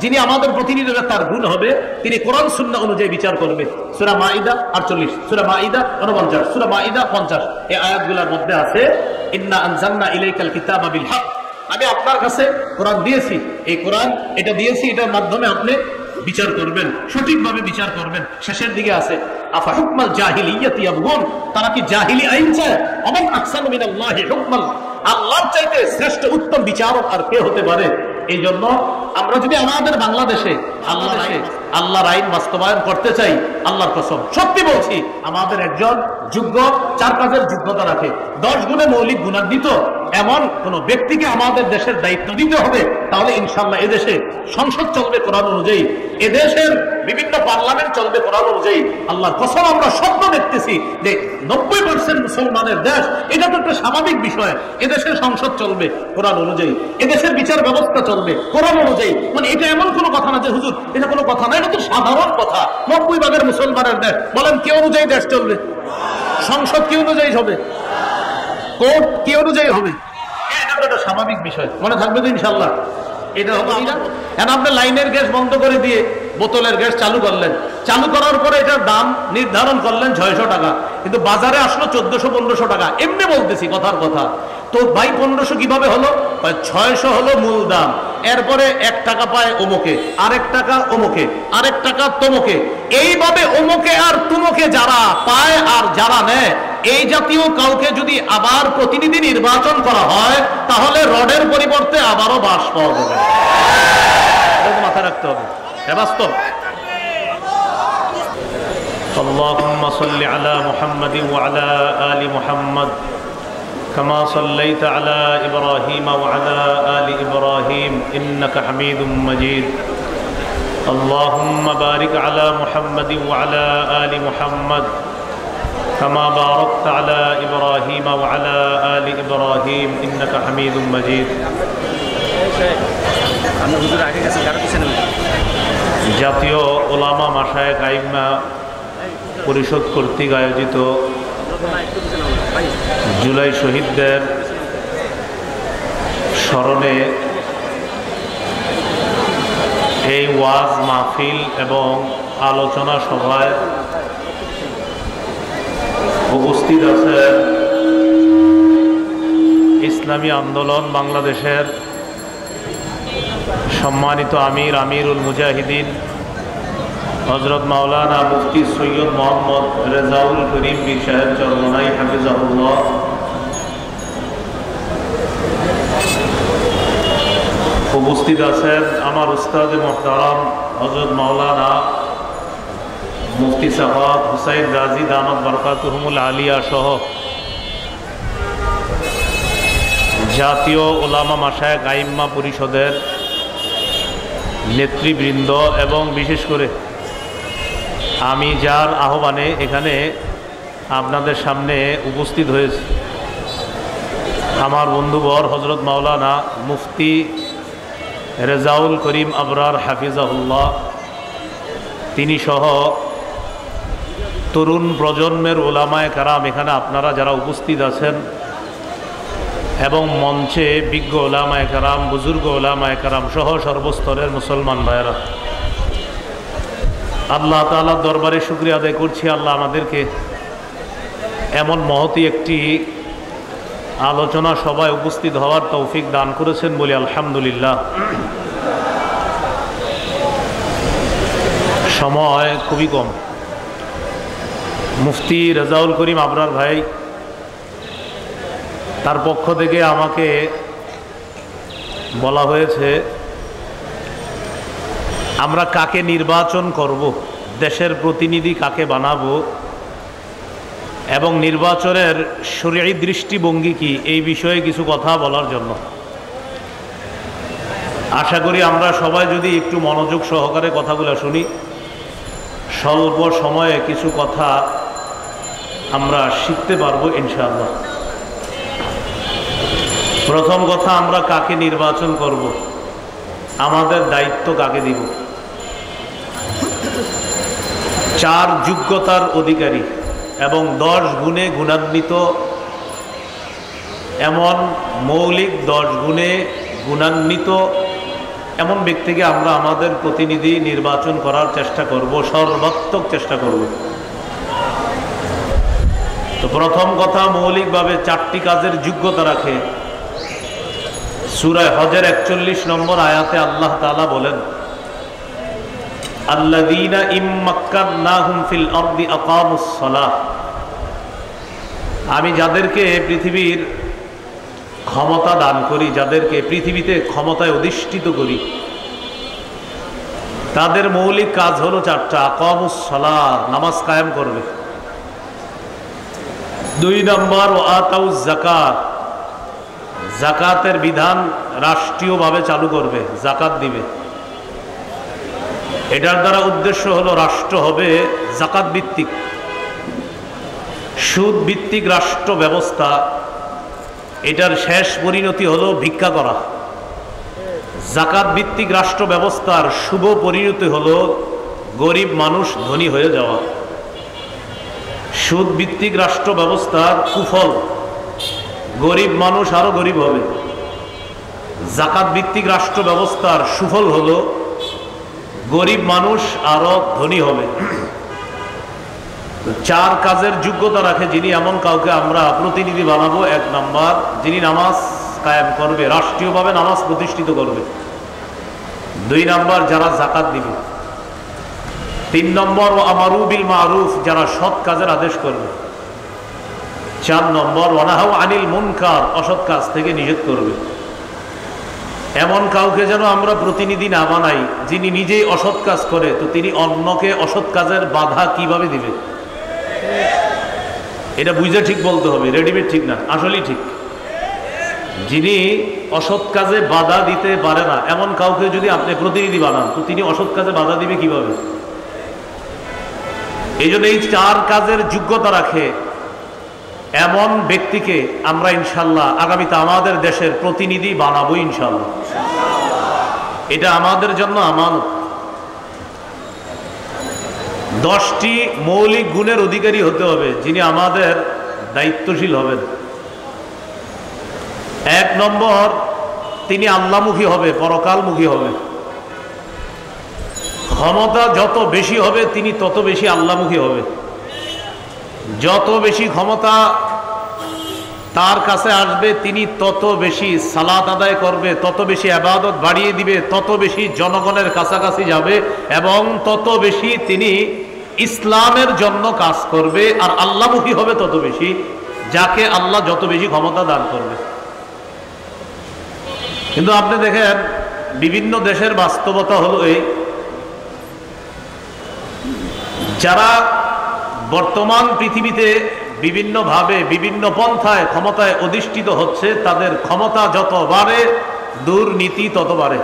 যিনি আমাদের প্রতিনিধি তার গুণ হবে, তিনি কোরআন সুন্নাহ অনুযায়ী বিচার করবে। সূরা মাইদা 48, সূরা মাইদা 49, সূরা মাইদা 50 এই আয়াতগুলোর মধ্যে আছে ইন্না আনজালনা ইলাইকাল কিতাবা বিল হক, আমি আপনার কাছে কোরআন দিয়েছি, এই কোরআন এটা দিয়েছি, এটার মাধ্যমে আপনি বিচার করবেন, সঠিকভাবে বিচার করবেন। শেষের দিকে আছে আফা হুকমাল জাহিলিয়াতি ইয়াবগুন, তারা কি জাহিলি আইন চায়? ওমান আকসানু মিনাল্লাহি হুকমান, আল্লাহর চাইতে শ্রেষ্ঠ উত্তম বিচারক আর কে হতে পারে? এই জন্য আমরা যদি আমাদের বাংলাদেশে আল্লাহর আইন বাস্তবায়ন করতে চাই, আল্লাহর কসম সত্যি বলছি, আমাদের একজন যোগ্য, 4 কাজের যোগ্যতা রাখে, 10 গুণে মৌলিক গুণান্বিত এমন কোন ব্যক্তিকে আমাদের দেশের দায়িত্ব দিতে হবে। তাহলে ইনশাআল্লাহ এদেশে সংসদ চলবে কোরআন অনুযায়ী, এদেশের বিভিন্ন পার্লামেন্ট চলবে কোরআন অনুযায়ী। আল্লাহর কসম আমরা স্বপ্ন দেখতেছি যে 90% মুসলমানের দেশ, এটা তো একটা স্বাভাবিক বিষয়। এদেশের সংসদ চলবে কোরআন অনুযায়ী, এদেশের বিচার ব্যবস্থা চলবে কোরআন অনুযায়ী। মানে এটা এমন কোনো কথা না যে হুজুর এটা কোনো কথা না, এটা তো সাধারণ কথা। 90% মুসলমানের দেশ, বলেন কি অনুযায়ী দেশ চলবে? সংসদ কি অনুযায়ী হবে? কোর্ট কি অনুযায়ী হবে? এটা তো একটা স্বাভাবিক বিষয়, মনে থাকবে তো ইনশাআল্লাহ। এটা হবে না। এখন আপনি লাইনের গ্যাস বন্ধ করে দিয়ে বোতলের গ্যাস চালু করলেন, চালু করার পরে এটার দাম নির্ধারণ করলেন 600 টাকা, কিন্তু বাজারে আসলো 1400-1500 টাকা। এমনি বলতেছি, কথার কথা। তো ভাই 1500 কিভাবে হলো? 600 হলো মূল দাম, এরপরে 1 টাকা পায় অমুকে, আরেক টাকা অমুকে, আরেক টাকা তমুকে, এইভাবে অমুকে আর তুমুকে যারা পায় আর যারা নেয়, এই জাতীয় কাউকে যদি আবার প্রতিনিধি নির্বাচন করা হয়, তাহলে রডের পরিবর্তে আবারও বাঁশ পাওয়া যাবে। মাথায় রাখতে হবে, বাস্তব। আল্লাহুম্মা সাল্লি আলা মুহাম্মাদিন ওয়া আলা আলি মুহাম্মাদ কামা সাল্লাইতা আলা ইব্রাহিম ওয়া আলা আলি ইব্রাহিম ইন্নাকা হামিদুম মাজিদ। আল্লাহুম্মা বারিক আলা মুহাম্মাদিন ওয়া আলা আলি মুহাম্মাদ كما باركت على إبراهيم وعلى آل إبراهيم إنك حميد مجيد. জাতীয় ওলামা মাশায়েখ আইম্মা পরিষদ কর্তৃক আয়োজিত জুলাই শহীদদের স্মরণে এই ওয়াজ মাহফিল এবং আলোচনা সভায় উপস্থিত আছেন ইসলামী আন্দোলন বাংলাদেশের সম্মানিত আমিরুল মুজাহিদিন হযরত মাওলানা মুফতি সৈয়দ মোহাম্মদ রেজাউল করিম পীর সাহেব চরমনাই হাফিজাহুল্লাহ, উপস্থিত আছেন আমার উস্তাদ মুহতারাম হযরত মাওলানা মুফতি সাহেব হুসাইন রাজি দামাত বরকাতুহুমুল আলিয়া সহ জাতীয় ওলামা মাশায়েখ আইম্মা পরিষদের নেতৃবৃন্দ এবং বিশেষ করে আমি যার আহ্বানে এখানে আপনাদের সামনে উপস্থিত হয়েছি, আমার বন্ধুবর হযরত মাওলানা মুফতি রেজাউল করিম আবরার হাফিজাহুল্লাহ, তিনি সহ তরুণ প্রজন্মের ওলামায়ে কেরাম এখানে আপনারা যারা উপস্থিত আছেন এবং মঞ্চে বিজ্ঞ ওলামায়ে কেরাম, বুজুর্গ ওলামায়ে কেরাম সহ সর্বস্তরের মুসলমান ভাইয়েরা, আল্লাহ তাআলার দরবারে শুকরিয়া আদায় করছি। আল্লাহ আমাদেরকে এমন মহতী একটি আলোচনা সভায় উপস্থিত হওয়ার তৌফিক দান করেছেন বলি আলহামদুলিল্লাহ। সময় খুবই কম। মুফতি রেজাউল করিম আবরার ভাই তার পক্ষ থেকে আমাকে বলা হয়েছে আমরা কাকে নির্বাচন করব, দেশের প্রতিনিধি কাকে বানাবো এবং নির্বাচনের শরীয়ী দৃষ্টিভঙ্গি কি, এই বিষয়ে কিছু কথা বলার জন্য। আশা করি আমরা সবাই যদি একটু মনোযোগ সহকারে কথাগুলো শুনি, স্বল্প সময়ে কিছু কথা আমরা শিখতে পারবো ইনশাআল্লাহ। প্রথম কথা, আমরা কাকে নির্বাচন করব, আমাদের দায়িত্ব কাকে দিব। 4 যোগ্যতার অধিকারী এবং 10 গুণে গুণান্বিত, এমন মৌলিক 10 গুণে গুণান্বিত এমন ব্যক্তিকে আমরা আমাদের প্রতিনিধি নির্বাচন করার চেষ্টা করব, সর্বাত্মক চেষ্টা করব। তো প্রথম কথা, মৌলিকভাবে 4টি কাজের যোগ্যতা রাখে। সূরা হজের 41 নম্বর আয়াতে আল্লাহ তাআলা বলেন, আল্লাযীনা ইম্মাক্কান্নাহুম ফিল আরদি আকামুস সালাহ। আমি যাদেরকে পৃথিবীর ক্ষমতা দান করি, যাদেরকে পৃথিবীতে ক্ষমতায় অধিষ্ঠিত করি, তাদের মৌলিক কাজ হলো 4টা। আকামুস সালাহ, নামাজ কায়েম করবে। 2 নম্বর, ওয়া আতাউজ যাকাত, যাকাতের বিধান রাষ্ট্রীয়ভাবে চালু করবে, যাকাত দিবে। এটার দ্বারা উদ্দেশ্য হলো রাষ্ট্র হবে যাকাত ভিত্তিক। সুদ ভিত্তিক রাষ্ট্র ব্যবস্থা, এটার শেষ পরিণতি হলো ভিক্ষা করা। যাকাত ভিত্তিক রাষ্ট্র ব্যবস্থার শুভ পরিণতি হলো গরিব মানুষ ধনী হয়ে যাওয়া। সুদ ভিত্তিক রাষ্ট্র ব্যবস্থার কুফল, গরিব মানুষ আরো গরিব হবে। যাকাত ভিত্তিক রাষ্ট্র ব্যবস্থার সুফল হলো গরিব মানুষ আরো ধনী হবে। 4 কাজের যোগ্যতা রাখে যিনি, এমন কাউকে আমরা প্রতিনিধি বানাবো। 1 নম্বর, যিনি নামাজ কায়েম করবে, রাষ্ট্রীয়ভাবে নামাজ প্রতিষ্ঠিত করবে। 2 নম্বর, যারা যাকাত দিবে। 3 নম্বর, ওয়া আমারু বিল মারুফ, যারা সৎ কাজের আদেশ করবে। 4 নম্বর, ওয়া নাহাউ আনিল মুনকার, অসৎ কাজ থেকে নিষেধ করবে। এমন কাউকে যেন আমরা প্রতিনিধি না বানাই যিনি নিজেই অসৎ কাজ করে, তো তিনি অন্যকে অসৎ কাজের বাধা কিভাবে দিবে? এটা বুঝে ঠিক বলতে হবে, রেডিমেড ঠিক না, আসলেই ঠিক। যিনি অসৎ কাজে বাধা দিতে পারে না, এমন কাউকে যদি আপনি প্রতিনিধি বানান, তো তিনি অসৎ কাজে বাধা দিবে কিভাবে? এই জন্য এই 4 কাজের যোগ্যতা রাখে এমন ব্যক্তিকে আমরা ইনশাল্লাহ আগামীতে আমাদের দেশের প্রতিনিধি বানাবো ইনশাল্লাহ। এটা আমাদের জন্য আমানত। 10টি মৌলিক গুণের অধিকারী হতে হবে যিনি আমাদের দায়িত্বশীল হবেন। 1 নম্বর, তিনি আল্লাহমুখী হবে, পরকালমুখী হবে। ক্ষমতা যত বেশি হবে তিনি তত বেশি আল্লাহমুখী হবে। যত বেশি ক্ষমতা তার কাছে আসবে তিনি তত বেশি সালাত আদায় করবে, তত বেশি ইবাদত বাড়িয়ে দিবে, তত বেশি জনগণের কাছাকাছি যাবে এবং তত বেশি তিনি ইসলামের জন্য কাজ করবে। আর আল্লাহমুখী হবে তত বেশি, যাকে আল্লাহ যত বেশি ক্ষমতা দান করবে। কিন্তু আপনি দেখেন বিভিন্ন দেশের বাস্তবতা হলো এই, যারা বর্তমান পৃথিবীতে বিভিন্নভাবে বিভিন্ন পন্থায় ক্ষমতায় অধিষ্ঠিত হচ্ছে, তাদের ক্ষমতা যত বাড়ে দুর্নীতি তত বাড়ে।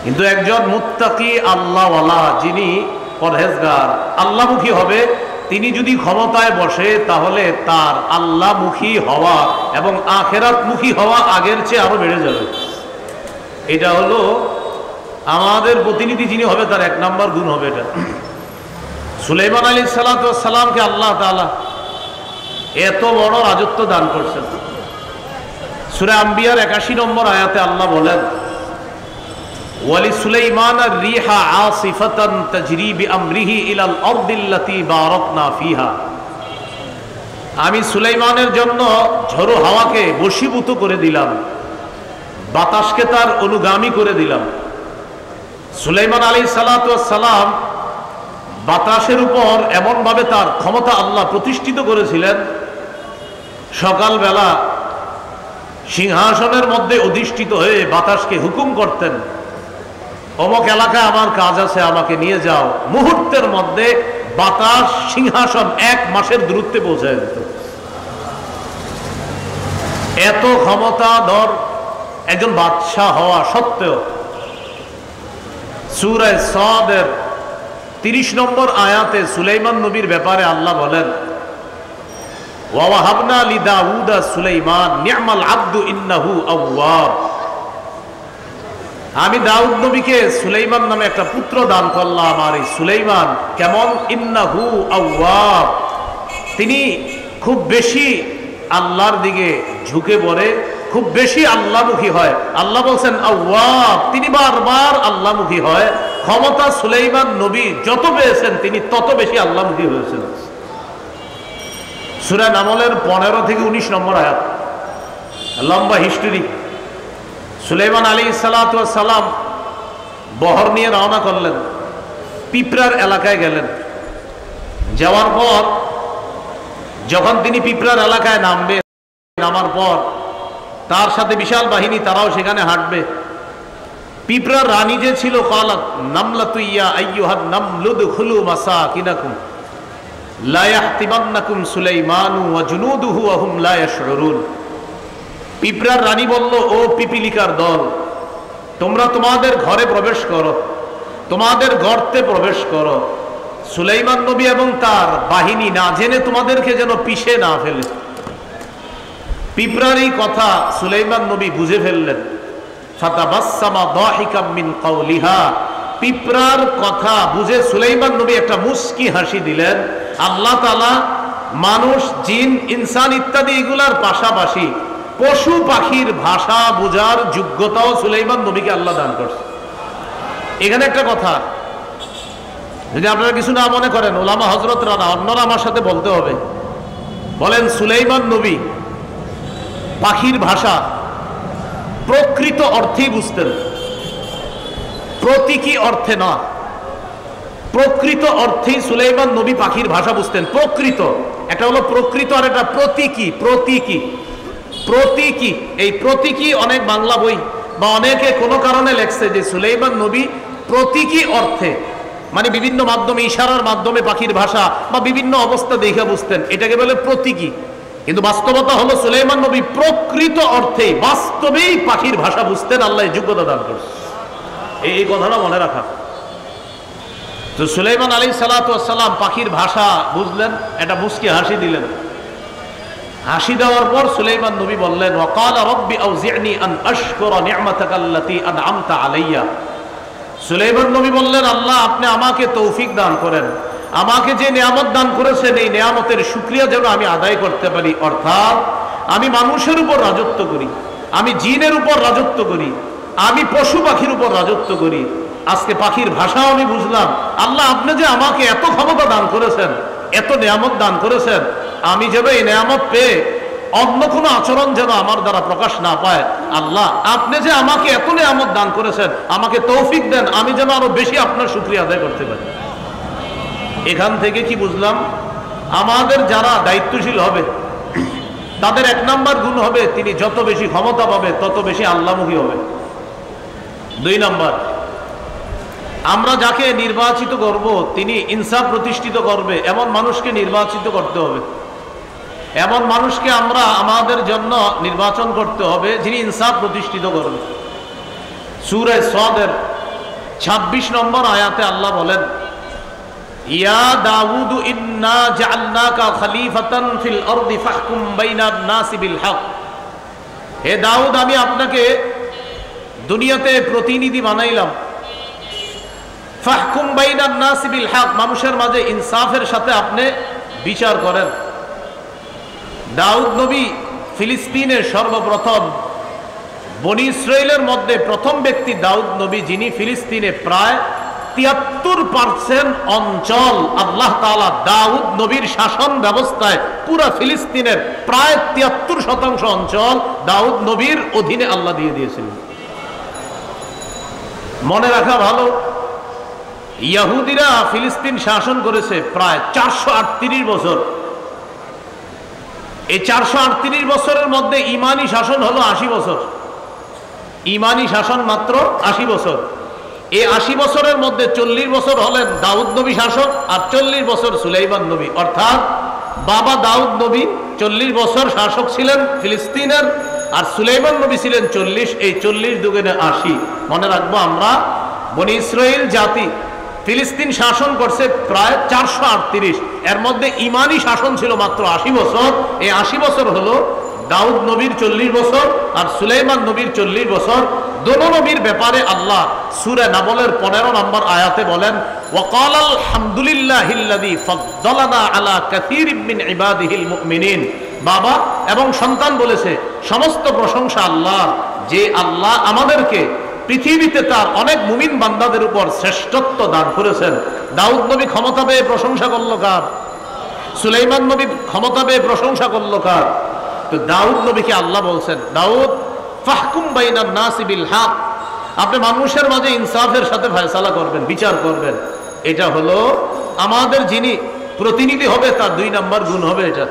কিন্তু একজন মুত্তাকি আল্লাহওয়ালা, যিনি পরহেজগার আল্লাহমুখী হবে, তিনি যদি ক্ষমতায় বসে তাহলে তার আল্লাহমুখী হওয়া এবং আখিরাতমুখী হওয়া আগের চেয়ে আরো বেড়ে যাবে। এটা হলো আমাদের প্রতিনিধি যিনি হবে তার 1 নম্বর গুণ হবে এটা। সুলাইমান আলাইহিস সালাতু ওয়াস সালামকে আল্লাহ তাআলা এত বড় রাজত্ব দান করছেন। সূরা আম্বিয়ার 81 নম্বর আয়াতে আল্লাহ বলেন, ওয়ালি সুলাইমান আর-রিহা আসিফাতান তাজরি বিআমরিহি ইলাল আরদিল্লাতী বারাকনা ফিহা। আমি সুলাইমানের জন্য ঝড়ো হাওয়াকে বশীভূত করে দিলাম, বাতাসকে তার অনুগামী করে দিলাম। সুলাইমান আলাইহিস সালাতু ওয়াস সালাম বাতাসের উপর এমনভাবে তার ক্ষমতা আল্লাহ প্রতিষ্ঠিত করেছিলেন, সকালবেলা সিংহাসনের মধ্যে অধিষ্ঠিত হয়ে বাতাসকে হুকুম করতেন, অমুক এলাকায় আমার কাজ আছে, আমাকে নিয়ে যাও। মুহূর্তের মধ্যে বাতাস সিংহাসন 1 মাসের দূরত্বে পৌঁছায় দিত। এত ক্ষমতাধর একজন বাদশাহ হওয়া সত্ত্বেও সূরা সাদের 30 নম্বর আয়াতে সুলাইমান নবীর ব্যাপারে আল্লাহ বলেন, ওয়া ওয়াহাবনা লিদাউদা সুলাইমান নি'মাল আবদু ইন্নাহু আওয়াব। আমি দাউদ নবীকে সুলাইমান নামে একটা পুত্র দান করলাম, আর এই সুলাইমান কেমন? ইন্নাহু আওয়াব, তিনি খুব বেশি আল্লাহর দিকে ঝুঁকে পড়ে, খুব বেশি আল্লাহমুখী হয়। আল্লাহ বলছেন আওয়াব, তিনি বারবার আল্লাহমুখী হয়। ক্ষমতা সুলাইমান নবী যত পেয়েছেন তিনি তত বেশি আল্লাহমুখী হয়েছেন। সূরা নামলের 15 থেকে 19 নম্বর আয়াত, লম্বা হিস্ট্রি। সুলাইমান আলাইহিস সালাতু ওয়াস সালাম বহর নিয়ে রওনা করলেন, পিঁপড়ার এলাকায় গেলেন। যাওয়ার পর যখন তিনি পিঁপড়ার এলাকায় নামবে, নামার পর তার সাথে বিশাল বাহিনী, তারাও সেখানে হাঁটবে। পিঁপড়ার রানী যে ছিল, কালাত নামলাতু ইয়া আইয়ুহান নামলু দুখুলু মাসাকিনাকুম লা ইয়াহতিমান্নাকুম সুলাইমানু ওয়া জুনুদুহু ওয়া হুম লা ইয়াশউরুন। পিঁপড়ার রানী বলল, ও পিপিলিকার দল, তোমরা তোমাদের ঘরে প্রবেশ করো, তোমাদের গর্তে প্রবেশ করো। সুলাইমান নবী এবং তার বাহিনী না জেনে তোমাদেরকে যেন পিষে না ফেলে। পিঁপড়ার এই কথা সুলাইমান নবী বুঝে ফেললেন। ফাতাবাসসামা দাহিকাম মিন কাওলিহা, পিঁপড়ার কথা বুঝে সুলাইমান নবী একটা মুস্কি হাসি দিলেন। আল্লাহ তাআলা মানুষ, জিন, ইনসান ইত্যাদি এগুলার পাশাপাশি পশু পাখির ভাষা বোঝার যোগ্যতাও সুলাইমান নবীকে আল্লাহ দান করছে। এখানে একটা কথা, যদি আপনারা কিছু না মনে করেন, ওলামা হযরতরা না, অন্যরা আমার সাথে বলতে হবে। বলেন, সুলাইমান নবী পাখির ভাষা প্রকৃত অর্থেই বুঝতেন, প্রতীকী অর্থে না। প্রকৃত অর্থেই সুলাইমান নবী পাখির ভাষা বুঝতেন, প্রকৃত। একটা হলো প্রকৃত আর একটা প্রতীকী। প্রতীকী প্রতীকী এই প্রতীকী অনেক বাংলা বই বা অনেকে কোনো কারণে লেখছে যে সুলাইমান নবী প্রতীকী অর্থে, মানে বিভিন্ন মাধ্যমে, ইশারার মাধ্যমে পাখির ভাষা বা বিভিন্ন অবস্থা দেখে বুঝতেন, এটাকে বলে প্রতীকী। কিন্তু বাস্তবতা হলো সুলাইমান নবী প্রকৃত অর্থে বাস্তবেই পাখির ভাষা বুঝতেন। আল্লাহ যোগ্যতা দান করছে, এই কথাটা মনে রাখা। তো সুলাইমান আলাইহিস সালাতু ওয়াস সালাম পাখির ভাষা বুঝলেন, এটা মুস্কি হাসি দিলেন। হাসি দেওয়ার পর সুলাইমান নবী বললেন, ওয়াকালা রব্বি আউজি'নি আন আশকুরা নি'মাতাকাল্লাতী আন'আমতা আলাইয়া। সুলাইমান নবী বললেন, আল্লাহ আপনি আমাকে তৌফিক দান করেন, আমাকে যে নিয়ামত দান করেছেন এই নিয়ামতের শুকরিয়া যেন আমি আদায় করতে পারি। অর্থাৎ আমি মানুষের উপর রাজত্ব করি, আমি জিনের উপর রাজত্ব করি, আমি পশু পাখির উপর রাজত্ব করি। আজকে পাখির ভাষাও আমি বুঝলাম। আল্লাহ আপনি যে আমাকে এত ক্ষমতা দান করেছেন, এত নিয়ামত দান করেছেন, আমি যেন এই নিয়ামত পেয়ে অন্য কোনো আচরণ যেন আমার দ্বারা প্রকাশ না পায়। আল্লাহ আপনি যে আমাকে এত নিয়ামত দান করেছেন, আমাকে তৌফিক দেন, আমি যেন আরো বেশি আপনার শুকরিয়া আদায় করতে পারি। এখান থেকে কি বুঝলাম? আমাদের যারা দায়িত্বশীল হবে তাদের 1 নাম্বার গুণ হবে, তিনি যত বেশি ক্ষমতা পাবে তত বেশি আল্লাহমুখী হবে। 2 নাম্বার, আমরা যাকে নির্বাচিত করব তিনি ইনসাফ প্রতিষ্ঠিত করবে এমন মানুষকে নির্বাচিত করতে হবে। এমন মানুষকে আমরা আমাদের জন্য নির্বাচন করতে হবে যিনি ইনসাফ প্রতিষ্ঠিত করবে। সূরা সাদের 26 নম্বর আয়াতে আল্লাহ বলেন, ইয়া দাউদ ইন্না জাআলনাকা খলিফাতান ফিল আরদি ফাহকুম বাইনান নাসি বিল হক। হে দাউদ, আমি আপনাকে দুনিয়াতে প্রতিনিধি বানাইলাম। ফাহকুম বাইনান নাসি বিল হক, মানুষের মাঝে ইনসাফের সাথে আপনি বিচার করেন। দাউদ নবী ফিলিস্তিনের সর্বপ্রথম, বনি ইসরাইলের মধ্যে প্রথম ব্যক্তি দাউদ নবী, যিনি ফিলিস্তিনে প্রায় 73% অঞ্চল আল্লাহ তাআলা দাউদ নবীর শাসন ব্যবস্থায় পুরা ফিলিস্তিনের প্রায় 73% অঞ্চল দাউদ নবীর অধীনে আল্লাহ দিয়ে দিয়েছিলেন। মনে রাখা ভালো, ইহুদিরা ফিলিস্তিন শাসন করেছে প্রায় 438 বছর। এই 438 বছরের মধ্যে ইমানি শাসন হলো 80 বছর। ইমানি শাসন মাত্র 80 বছর। এই 80 বছরের মধ্যে 40 বছর হলেন দাউদ নবী শাসক আর 40 বছর সুলাইমান নবী। অর্থাৎ বাবা দাউদ নবী 40 বছর শাসক ছিলেন ফিলিস্তিনের, আর সুলাইমান নবী ছিলেন 40। এই 40 দুগুণে 80। মনে রাখবো আমরা, বনি ইসরাইল জাতি ফিলিস্তিন শাসন করছে প্রায় 438, এর মধ্যে ইমানি শাসন ছিল মাত্র 80 বছর। এই 80 বছর হলো দাউদ নবীর 40 বছর আর সুলাইমান নবীর 40 বছর। দোনো নবীর ব্যাপারে আল্লাহ সূরা নামলের 15 নম্বর আয়াতে বলেন, ওয়াকালাল হামদুলিল্লাহিল্লাযী ফাদ্দালানা আলা কাসীরিম মিন ইবাদিহিল মুমিনিন। বাবা এবং সন্তান বলেছে সমস্ত প্রশংসা আল্লাহ, যে আল্লাহ আমাদেরকে পৃথিবীতে তার অনেক মুমিন বান্দাদের উপর শ্রেষ্ঠত্ব দান করেছেন। দাউদ নবী ক্ষমতা পেয়ে প্রশংসা করলো কার? সুলাইমান নবী ক্ষমতা পেয়ে প্রশংসা করলো কার? তো দাউদ নবীকে আল্লাহ বলছেন, দাউদ ফাহকুম বাইনান নাসি বিল হক, আপনি মানুষের মাঝে ইনসাফের সাথে ফয়সালা করবেন, বিচার করবেন। এটা হলো আমাদের যিনি প্রতিনিধি হবে তার 2 নম্বর গুণ হবে এটা।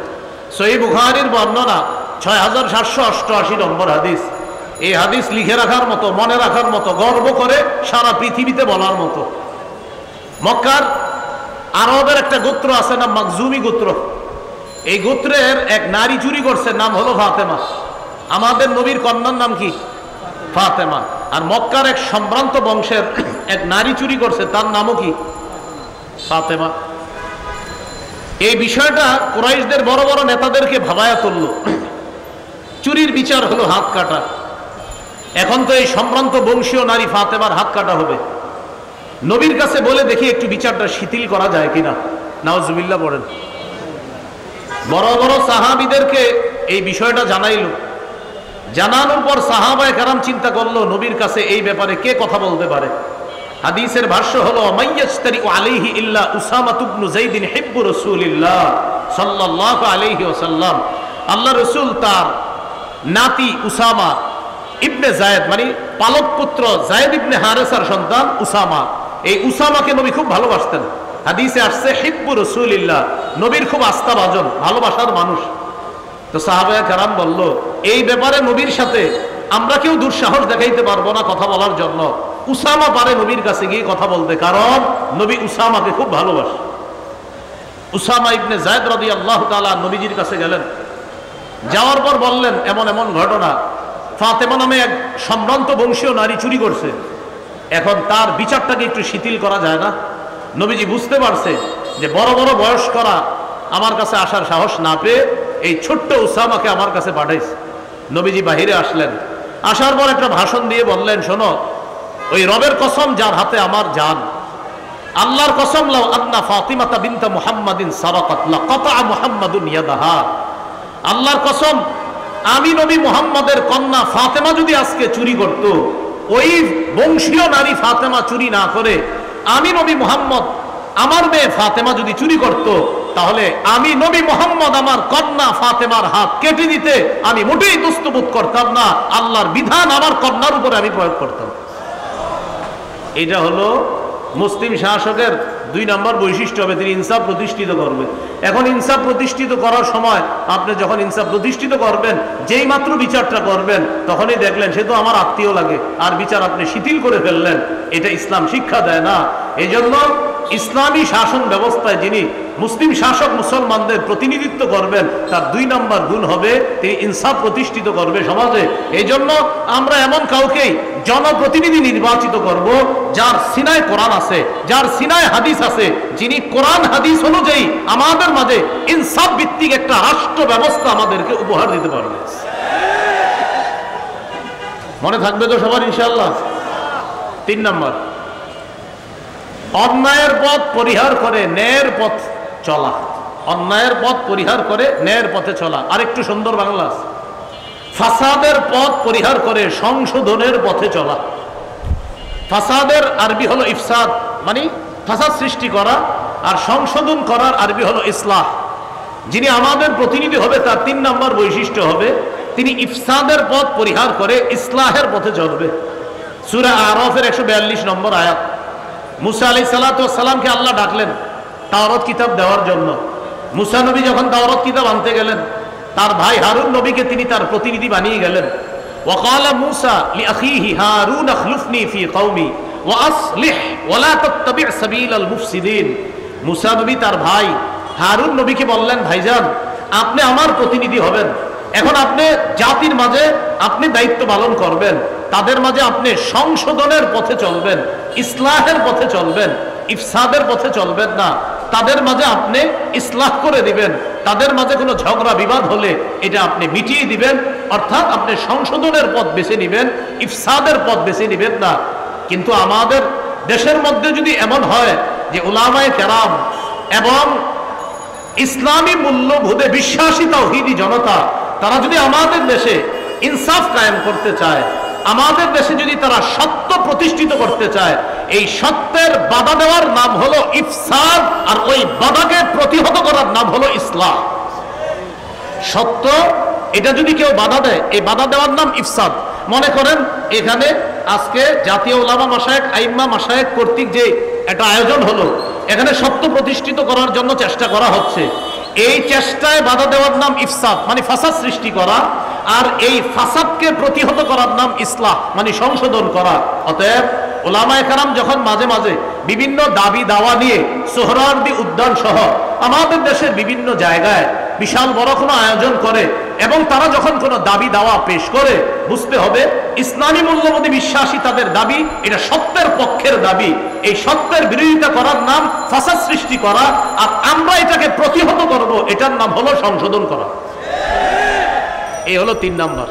সহিহ বুখারীর বর্ণনা 6788 নম্বর হাদিস। এই হাদিস লিখে রাখার মতো, মনে রাখার মতো, গর্ব করে সারা পৃথিবীতে বলার মতো। মক্কার আরবের একটা গোত্র আছে না, মাকজুমি গোত্র। এই গোত্রের এক নারী চুরি করছে, নাম হলো ফাতেমা। আমাদের নবীর কন্যার নাম কি? ফাতেমা। আর মক্কার এক সম্ভ্রান্ত বংশের এক নারী চুরি করছে, তার নামও কি? ফাতেমা। এই বিষয়টা কুরাইশদের বড় বড় নেতাদেরকে ভাবায়া তুলল। চুরির বিচার হলো হাত কাটা। এখন তো এই সম্ভ্রান্ত বংশীয় নারী ফাতেমার হাত কাটা হবে। নবীর কাছে বলে দেখি একটু বিচারটা শিথিল করা যায় কিনা। নাউজুবিল্লাহ পড়েন। বড় বড় সাহাবীদেরকে এই বিষয়টা জানাইল। জানানোর পর সাহাবায়ে কেরাম চিন্তা করলো নবীর কাছে এই ব্যাপারে কে কথা বলতে পারে। হাদিসের ভাষ্য হলো মাইয়াস্তারি আলাইহি ইল্লা উসামা ইবনে যায়েদ হিব্বু রাসূলিল্লাহ সাল্লাল্লাহু আলাইহি ওয়াসাল্লাম। আল্লাহ রাসূল তার নাতি উসামা ইবনে যায়েদ মানে পালক পুত্র যায়েদ ইবনে হারেসার সন্তান উসামা, এই উসামাকে নবী খুব ভালোবাসতেন। হাদিসে আসছে হিব্বু রাসূলিল্লাহ, নবীর খুব আস্থাভাজন, ভালোবাসার মানুষ। তো সাহাবায়ে কেরাম বলল এই ব্যাপারে নবীর সাথে আমরা কেউ দুঃসাহস দেখাইতে পারবো না কথা বলার জন্য। উসামা পারে নবীর কাছে গিয়ে কথা বলতে, কারণ নবী উসামাকে খুব ভালোবাসে। উসামা ইবনে যায়েদ রাদিয়াল্লাহু তাআলা নবীজির কাছে গেলেন। যাওয়ার পর বললেন এমন এমন ঘটনা, ফাতেমা নামে এক সম্ভ্রান্ত বংশীয় নারী চুরি করছে, এখন তার বিচারটাকে একটু শিথিল করা যায় না? নবীজি বুঝতে পারছে যে বড় বড় বয়স করা আমার কাছে আসার সাহস না পেয়ে এই ছোট্ট উসামাকে আমার কাছে পাঠাইছে। নবীজি বাহিরে আসলেন। আসার পর একটা ভাষণ দিয়ে বললেন, শোনো, ওই রবের কসম যার হাতে আমার জান, আল্লাহর কসম, লাউ আন্না ফাতিমাতা বিনতা মুহাম্মাদিন সারাকাত লাকাতা মুহাম্মাদুন ইয়াদাহা। আল্লাহর কসম, আমি নবী মুহাম্মদের কন্যা ফাতেমা যদি আজকে চুরি করত, ওই বংশীয় নারী ফাতেমা চুরি না করে আমি নবী মুহাম্মদ আমার মেয়ে ফাতেমা যদি চুরি করত, তাহলে আমি নবী মুহাম্মদ আমার কন্যা ফাতেমার হাত কেটে দিতে আমি মোটেই দুস্তবোধ করতাম না। আল্লাহর বিধান আমার কন্যার উপরে আমি প্রয়োগ করতাম। এটা হলো মুসলিম শাসকের 2 নম্বর বৈশিষ্ট্য হবে, তিনি ইনসাফ প্রতিষ্ঠিত করবেন। এখন ইনসাফ প্রতিষ্ঠিত করার সময় আপনি যখন ইনসাফ প্রতিষ্ঠিত করবেন, যেই মাত্র বিচারটা করবেন তখনই দেখলেন সে তো আমার আত্মীয় লাগে, আর বিচার আপনি শিথিল করে ফেললেন, এটা ইসলাম শিক্ষা দেয় না। এই জন্য ইসলামী শাসন ব্যবস্থায় যিনি মুসলিম শাসক মুসলমানদের প্রতিনিধিত্ব করবেন, তার 2 নম্বর গুণ হবে তিনি ইনসাফ প্রতিষ্ঠিত করবে সমাজে। এই জন্য আমরা এমন কাউকেই জনপ্রতিনিধি নির্বাচিত করব যার সিনায় কোরআন আছে, যার সিনায় হাদিস আছে, যিনি কোরআন হাদিস অনুযায়ী আমাদের মাঝে ইনসাফ ভিত্তিক একটা রাষ্ট্র ব্যবস্থা আমাদেরকে উপহার দিতে পারবে। মনে থাকবে তো সবার ইনশাআল্লাহ? 3 নম্বর, অন্যায়ের পথ পরিহার করে ন্যায়ের পথ চলা। অন্যায়ের পথ পরিহার করে ন্যায়ের পথে চলা। আরেকটু সুন্দর বাংলা আছে, ফাসাদের পথ পরিহার করে সংশোধনের পথে চলা। ফাসাদের আরবি হলো ইফসাদ, মানে ফাসাদ সৃষ্টি করা, আর সংশোধন করার আরবি হলো ইসলাহ। যিনি আমাদের প্রতিনিধি হবে তার 3 নম্বর বৈশিষ্ট্য হবে তিনি ইফসাদের পথ পরিহার করে ইসলাহের পথে চলবে। সূরা আরাফের 142 নম্বর আয়াত। মুসা আলাইহিস সালাতু ওয়াস সালামকে আল্লাহ ডাকলেন তাওরাত কিতাব দেওয়ার জন্য। মুসা নবী যখন তাওরাত কিতাব আনতে গেলেন, তার ভাই হারুন নবীকে তিনি তার প্রতিনিধি বানিয়ে গেলেন। ওয়াকালা মুসা লিআখিহি হারুন আখলুফনি ফি কওমি ওয়া আসলিহ ওয়া লা তাত্তাবি' সাবিলাল মুফসিদিন। মুসা নবী তার ভাই হারুন নবীকে বললেন, ভাইজান আপনি আমার প্রতিনিধি হবেন, এখন আপনি জাতির মাঝে আপনি দায়িত্ব পালন করবেন, তাদের মাঝে আপনি সংশোধনের পথে চলবেন, ইসলাহের পথে চলবেন, ইফসাদের পথে চলবেন না। তাদের মাঝে আপনি ইসলাহ করে দিবেন, তাদের মাঝে কোনো ঝগড়া বিবাদ হলে এটা আপনি মিটিয়ে দিবেন, অর্থাৎ আপনি সংশোধনের পথ বেছে নিবেন, ইফসাদের পথ বেছে নিবেন না। কিন্তু আমাদের দেশের মধ্যে যদি এমন হয় যে উলামায়ে কেরাম এবং ইসলামী মূল্যবোধে বিশ্বাসী তাওহীদি জনতা, তারা যদি আমাদের দেশে ইনসাফ কায়েম করতে চায়, আমাদের দেশে যদি তারা সত্য প্রতিষ্ঠিত করতে চায়, এই সত্যের বাধা দেওয়ার নাম হলো ইফসাদ, আর ওই বাধাকে প্রতিহত করার নাম হলো ইসলাম। সত্য এটা যদি কেউ বাধা দেয়, এই বাধা দেওয়ার নাম ইফসাদ। মনে করেন এখানে আজকে জাতীয় উলামা মাশায়েখ, আইম্মা মাশায়েখ কর্তৃক যে একটা আয়োজন হলো, এখানে সত্য প্রতিষ্ঠিত করার জন্য চেষ্টা করা হচ্ছে। এই চেষ্টায় বাধা দেওয়ার নাম ইফসাদ, মানে ফাসাদ সৃষ্টি করা, আর এই ফাসাদকে প্রতিহত করার নাম ইসলাহ, মানে সংশোধন করা। অতএব উলামায়ে কেরাম যখন মাঝে মাঝে বিভিন্ন দাবি দাওয়া নিয়ে সোহরাওয়ার্দী উদ্যান সহ আমাদের দেশের বিভিন্ন জায়গায় বিশাল বড় কোনো আয়োজন করে, এবং তারা যখন কোনো দাবি দাওয়া পেশ করে, বুঝতে হবে ইসলামী মূল্যবোধে বিশ্বাসী তাদের দাবি এটা সত্যের পক্ষের দাবি। এই সত্যের বিরোধিতা করার নাম ফাসাদ সৃষ্টি করা, আর আমরা এটাকে প্রতিহত করব, এটার নাম হলো সংশোধন করা। এই হলো 3 নাম্বার।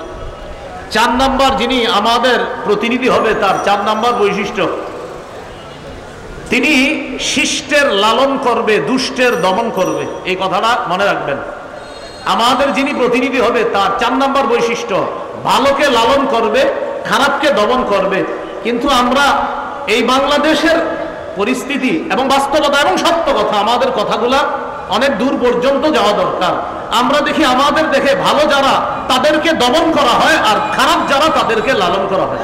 4 নাম্বার যিনি আমাদের প্রতিনিধি হবে, তার 4 নাম্বার বৈশিষ্ট্য, তিনি শিষ্টের লালন করবে, দুষ্টের দমন করবে। এই কথাটা মনে রাখবেন। আমাদের যিনি প্রতিনিধি হবে, তার 4 নাম্বার বৈশিষ্ট্য, ভালোকে লালন করবে, খারাপকে দমন করবে। কিন্তু আমরা এই বাংলাদেশের পরিস্থিতি এবং বাস্তবতা এবং সত্য কথা, আমাদের কথাগুলা অনেক দূর পর্যন্ত যাওয়া দরকার। আমরা দেখি আমাদের দেখে ভালো যারা, তাদেরকে দমন করা হয়, আর খারাপ যারা, তাদেরকে লালন করা হয়।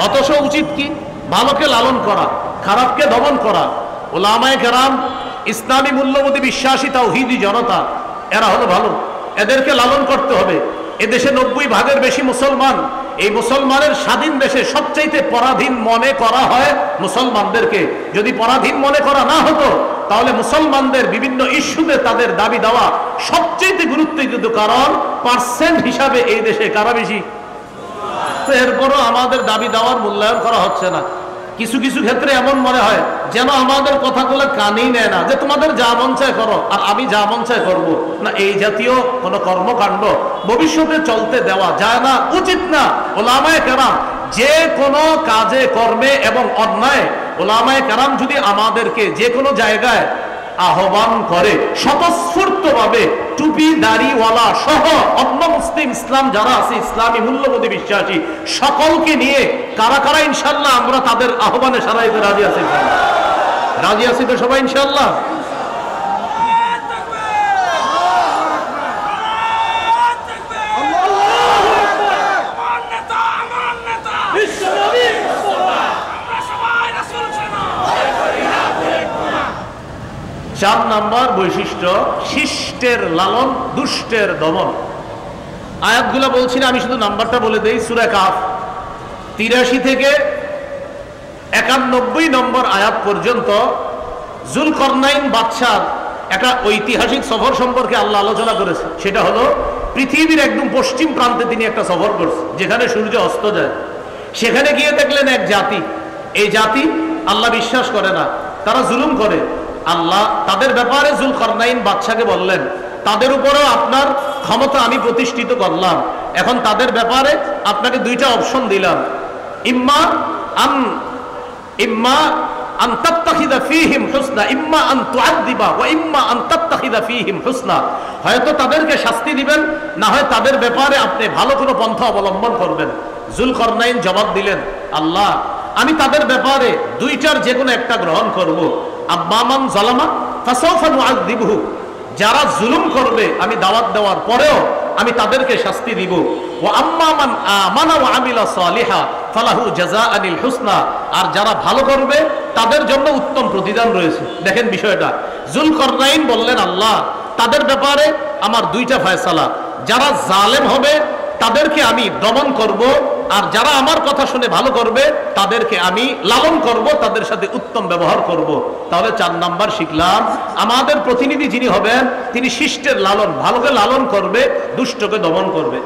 অথচ উচিত কি? ভালোকে লালন করা, খারাপকে দমন করা। উলামায়ে কেরাম, ইসলামী মূল্যবোধে বিশ্বাসী তাওহীদি জনতা, এরা হলো ভালো, এদেরকে লালন করতে হবে। এদেশে 90 ভাগের বেশি মুসলমান। এই মুসলমানের স্বাধীন দেশে সবচাইতে পরাধীন মনে করা হয় মুসলমানদেরকে। যদি পরাধীন মনে করা না হতো, তাহলে মুসলমানদের বিভিন্ন ইস্যুতে তাদের দাবি দেওয়া সবচাইতে গুরুত্বযুক্ত, কারণ পার্সেন্ট হিসাবে এই দেশে কারা বেশি। তো এরপরও আমাদের দাবি দেওয়ার মূল্যায়ন করা হচ্ছে না। কিছু কিছু ক্ষেত্রে এমন মনে হয় যেন আমাদের কথাগুলো কানেই নেয় না, যে তোমাদের যা মন চায় করো আর আমি যা মন চায় করবো না। এই জাতীয় কোনো কর্মকাণ্ড ভবিষ্যতে চলতে দেওয়া যায় না, উচিত না। উলামায়ে কেরাম যে কোনো কাজে কর্মে এবং অন্যায়, উলামায়ে কেরাম যদি আমাদেরকে যে কোনো জায়গায় আহ্বান করে স্বতঃস্ফূর্তভাবে, টুপি দাড়িওয়ালা সহ অন্য মুসলিম ইসলাম যারা আছে, ইসলামী মূল্যবোধে বিশ্বাসী সকলকে নিয়ে কারা কারা ইনশাল্লাহ আমরা তাদের আহ্বানে সাড়া দিতে রাজি আছি? রাজি আছি তো সবাই ইনশাল্লাহ? চার নাম্বার বৈশিষ্ট্য, শিষ্টের লালন, দুষ্টের দমন। আয়াতগুলো বলছি না, আমি শুধু নাম্বারটা বলে দেই। সূরা কাফ 83 থেকে 91 নম্বর আয়াত পর্যন্ত যুলকরনাইন বাদশার একটা ঐতিহাসিক সফর সম্পর্কে আল্লাহ আলোচনা করেছে। সেটা হলো পৃথিবীর একদম পশ্চিম প্রান্তে তিনি একটা সফর করছে, যেখানে সূর্য অস্ত যায়। সেখানে গিয়ে দেখলেন এক জাতি, এই জাতি আল্লাহ বিশ্বাস করে না, তারা জুলুম করে। আল্লাহ তাদের ব্যাপারে যুলকরনাইন বাদশাকে বললেন, তাদের উপরেও আপনার ক্ষমতা আমি প্রতিষ্ঠিত করলাম। এখন তাদের ব্যাপারে আপনাকে 2টা অপশন দিলাম, ইম্মা আন তাত্তাখিযা ফীহিম হুসনা, ইম্মা আন তুআযযিবা ওয়া ইম্মা আন তাত্তাখিযা ফীহিম হুসনা। হয়তো তাদেরকে শাস্তি দিবেন, না হয় তাদের ব্যাপারে আপনি ভালো কোনো পন্থা অবলম্বন করবেন। যুলকরনাইন জবাব দিলেন, আল্লাহ আমি তাদের ব্যাপারে 2টার যে কোনো একটা গ্রহণ করব। আম্মা মান যালামা ফাসাউফা নুআযযিবহু, যারা জুলুম করবে আমি দাওয়াত দেওয়ার পরেও আমি তাদেরকে শাস্তি দিব। ওয়া আম্মা মান আমানা ওয়া আমিলা সালিহা ফালাহু জাযাআনিল হুসনা, আর যারা ভালো করবে তাদের জন্য উত্তম প্রতিদান রয়েছে। দেখেন বিষয়টা, যুলকরনাইন বললেন, আল্লাহ তাদের ব্যাপারে আমার 2টা ফয়সালা, যারা জালেম হবে তাদেরকে আমি দমন করব, আর যারা আমার কথা শুনে ভালো করবে তাদেরকে আমি লালন করব, তাদের সাথে উত্তম ব্যবহার করব। তাহলে 4 নাম্বার শিখলাম, আমাদের প্রতিনিধি যিনি হবেন তিনি শিষ্টের লালন, ভালোকে লালন করবে, দুষ্টকে দমন করবে।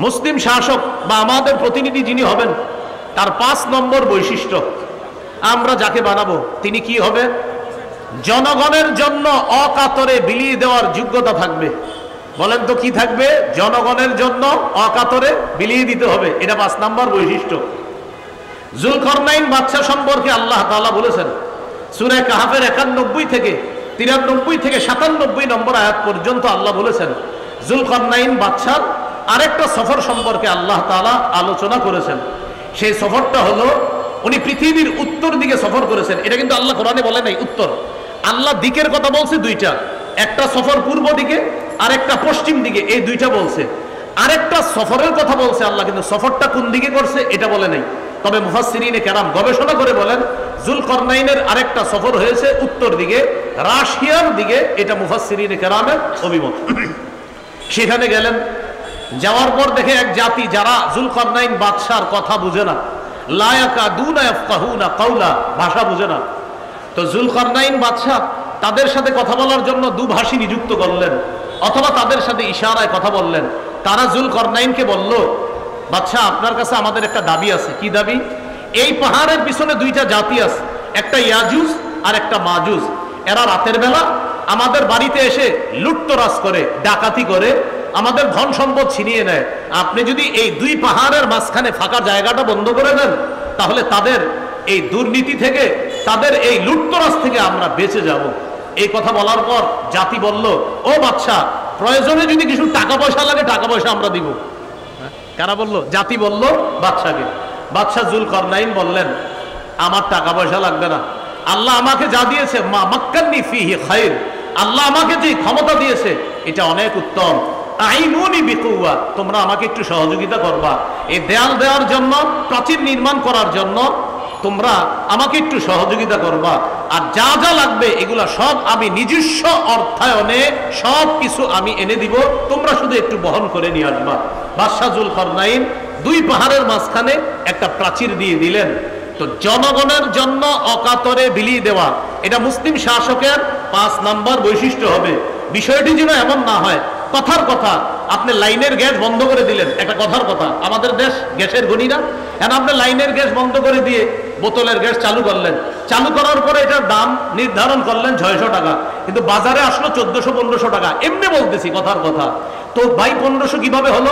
মুসলিম শাসক বা আমাদের প্রতিনিধি যিনি হবেন, তার 5 নম্বর বৈশিষ্ট্য, আমরা যাকে বানাবো তিনি কি হবে? জনগণের জন্য অকাতরে বিলিয়ে দেওয়ার যোগ্যতা থাকবে। বলেন তো কি থাকবে? জনগণের জন্য অকাতরে বিলিয়ে দিতে হবে। এটা 5 নাম্বার বৈশিষ্ট্য। যুলকরনাইন বাদশা সম্পর্কে আল্লাহ তাআলা বলেছেন সূরা কাহফের 91 থেকে 93 থেকে 97 নম্বর আয়াত পর্যন্ত আল্লাহ বলেছেন যুলকারনাইন বাদশার আরেকটা সফর সম্পর্কে আল্লাহ তাআলা আলোচনা করেছেন। সেই সফরটা হলো উনি পৃথিবীর উত্তর দিকে সফর করেছেন। এটা কিন্তু আল্লাহ কোরআনে বলে নাই উত্তর, আল্লাহ দিকের কথা বলছে দুইটা, একটা সফর পূর্ব দিকে আর একটা পশ্চিম দিকে, এই দুইটা বলছে। আরেকটা সফরের কথা বলছে আল্লাহ, কিন্তু সফরটা কোন দিকে করছে এটা বলে নাই। তবে মুফাসসিরিনে কেরাম গবেষণা করে বলেন যুলকারনাইনের আরেকটা সফর হয়েছে উত্তর দিকে, রাশিয়ার দিকে, এটা মুফাসসিরিনে কেরামের অভিমত। সেখানে গেলেন, যাওয়ার পর দেখে এক জাতি যারা যুলকারনাইন বাদশার কথা বুঝে না, লা ইয়াকাদুনা ইয়াফকাহুনা কাওলা, ভাষা বুঝে না। তো যুলকারনাইন বাদশা তাদের সাথে কথা বলার জন্য দুভাষী নিযুক্ত করলেন, অথবা তাদের সাথে ইশারায় কথা বললেন। তারা যুলকারনাইনকে বলল, বাদশা আপনার কাছে আমাদের একটা দাবি আছে। কি দাবি? এই পাহাড়ের পিছনে দুইটা জাতি আছে, একটা ইয়াজুজ আর একটা মাজুজ। এরা রাতের বেলা আমাদের বাড়িতে এসে লুটতরাজ করে, ডাকাতি করে, আমাদের ধন সম্পদ ছিনিয়ে নেয়। আপনি যদি এই দুই পাহাড়ের মাঝখানে ফাঁকা জায়গাটা বন্ধ করে দেন, তাহলে তাদের এই দুর্নীতি থেকে, তাদের এই লুটতরাজ থেকে আমরা বেঁচে যাব। এই কথা বলার পর জাতি বলল, ও বাদশা, প্রয়োজনে যদি কিছু টাকা পয়সা লাগে টাকা পয়সা আমরা দিব। কারা বলল? জাতি বলল বাদশাকে। বাদশা যুলকারনাইন বললেন, আমার টাকা পয়সা লাগবে না, আল্লাহ আমাকে যা দিয়েছে, মা মাক্কান্নি ফিহি খায়র, আল্লাহ আমাকে যে ক্ষমতা দিয়েছে এটা অনেক উত্তম। আইনুনি বিকুওয়া, তোমরা আমাকে একটু সহযোগিতা করবা, এই দেয়াল দেওয়ার জন্য, প্রাচীর নির্মাণ করার জন্য তোমরা আমাকে একটু সহযোগিতা করবা। আর যা যা লাগবে এগুলা সব আমি নিজস্ব অর্থায়নে সব কিছু আমি এনে দিব, তোমরা শুধু একটু বহন করে নিয়ে আসবা। বাদশা যুলকারনাইন দুই পাহাড়ের মাঝখানে একটা প্রাচীর দিয়ে দিলেন। তো জনগণের জন্য অকাতরে বিলিয়ে দেওয়া, এটা মুসলিম শাসকের 5 নাম্বার বৈশিষ্ট্য হবে। বিষয়টি যেন এমন না হয় কথার কথা আপনি লাইনের গ্যাস বন্ধ করে দিলেন, একটা কথার কথা, আমাদের দেশ গ্যাসের গণি না, এখন আপনি লাইনের গ্যাস বন্ধ করে দিয়ে বোতলের গ্যাস চালু করলেন, চালু করার পরে এটার দাম নির্ধারণ করলেন 600 টাকা, কিন্তু বাজারে আসলো 1400-1500 টাকা। এমনি বলতেছি কথার কথা। তো ভাই 1500 কিভাবে হলো?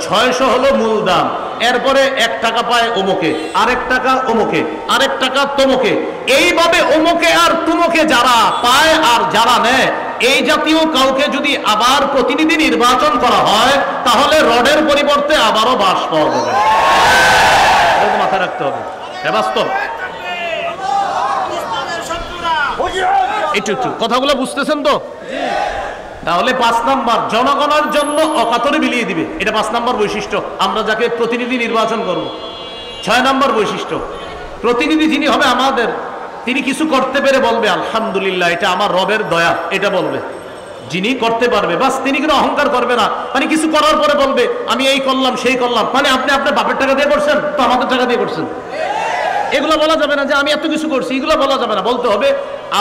600 হলো মূল দাম, এরপরে 1 টাকা পায় অমুকে, আরেক টাকা অমুকে, আরেক টাকা তমুকে, এইভাবে অমুকে আর তুমুকে যারা পায় আর যারা নেয়, এই জাতীয় কাউকে যদি আবার প্রতিনিধি নির্বাচন করা হয়, তাহলে রডের পরিবর্তে আবারও বাঁশ পাওয়া যাবে। মাথায় রাখতে হবে, বাস্তব। একটু কথাগুলো বুঝতেছেন তো? তাহলে 5 নাম্বার, জনগণের জন্য অকাতরে বিলিয়ে দিবে, এটা 5 নাম্বার বৈশিষ্ট্য, আমরা যাকে প্রতিনিধি নির্বাচন করব। 6 নাম্বার বৈশিষ্ট্য, প্রতিনিধি যিনি হবে আমাদের, তিনি কিছু করতে পেরে বলবে আলহামদুলিল্লাহ, এটা আমার রবের দয়া, এটা বলবে। যিনি করতে পারবে, বাস, তিনি কোনো অহংকার করবে না। মানে কিছু করার পরে বলবে আমি এই করলাম সেই করলাম, মানে আপনি আপনার বাপের টাকা দিয়ে করছেন তো আমাদের টাকা দিয়ে করছেন, এগুলো বলা যাবে না। যে আমি এত কিছু করছি, এগুলো বলা যাবে না। বলতে হবে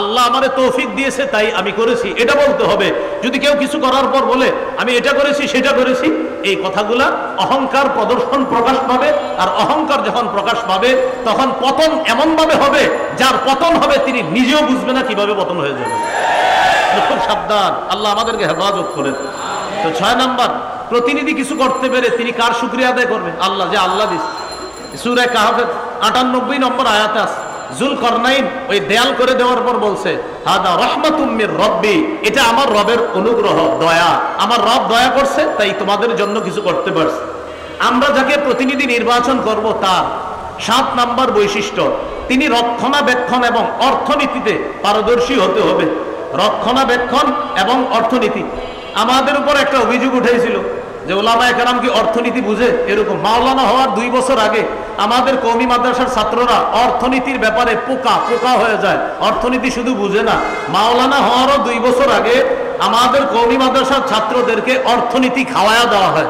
আল্লাহ আমারে তৌফিক দিয়েছে তাই আমি করেছি, এটা বলতে হবে। যদি কেউ কিছু করার পর বলে আমি এটা করেছি সেটা করেছি, এই কথাগুলা অহংকার প্রদর্শন প্রকাশ পাবে। আর অহংকার যখন প্রকাশ পাবে তখন পতন এমন ভাবে হবে, যার পতন হবে তিনি নিজেও বুঝবে না কিভাবে পতন হয়ে যাবে। খুব সাবধান, আল্লাহ আমাদেরকে হেফাজত করেন। তো 6 নাম্বার, প্রতিনিধি কিছু করতে পেরে তিনি কার শুকরিয়া আদায় করবেন? আল্লাহ, যে আল্লাহ দিস। সূরা কাহফের 98 নম্বর আয়াতে আছে, যুলকারনাইন ওই দেয়াল করে দেওয়ার পর বলছে হাদা রাহমাতুম মির রব্বি, এটা আমার রবের অনুগ্রহ, দয়া, আমার রব দয়া করছে তাই তোমাদের জন্য কিছু করতে পারছে। আমরা যাকে প্রতিনিধি নির্বাচন করব তার 7 নাম্বার বৈশিষ্ট্য, তিনি রক্ষণাবেক্ষণ এবং অর্থনীতিতে পারদর্শী হতে হবে। রক্ষণাবেক্ষণ এবং অর্থনীতি। আমাদের উপর একটা অভিযোগ উঠেছিল যে ওলামায়ে কেরাম কি অর্থনীতি বুঝে? এরকম মাওলানা হওয়ার 2 বছর আগে আমাদের কওমি মাদ্রাসার ছাত্ররা অর্থনীতির ব্যাপারে পোকা হয়ে যায়, অর্থনীতি শুধু বুঝে না। মাওলানা হওয়ারও 2 বছর আগে আমাদের কওমি মাদ্রাসার ছাত্রদেরকে অর্থনীতি খাওয়ায়া দেওয়া হয়।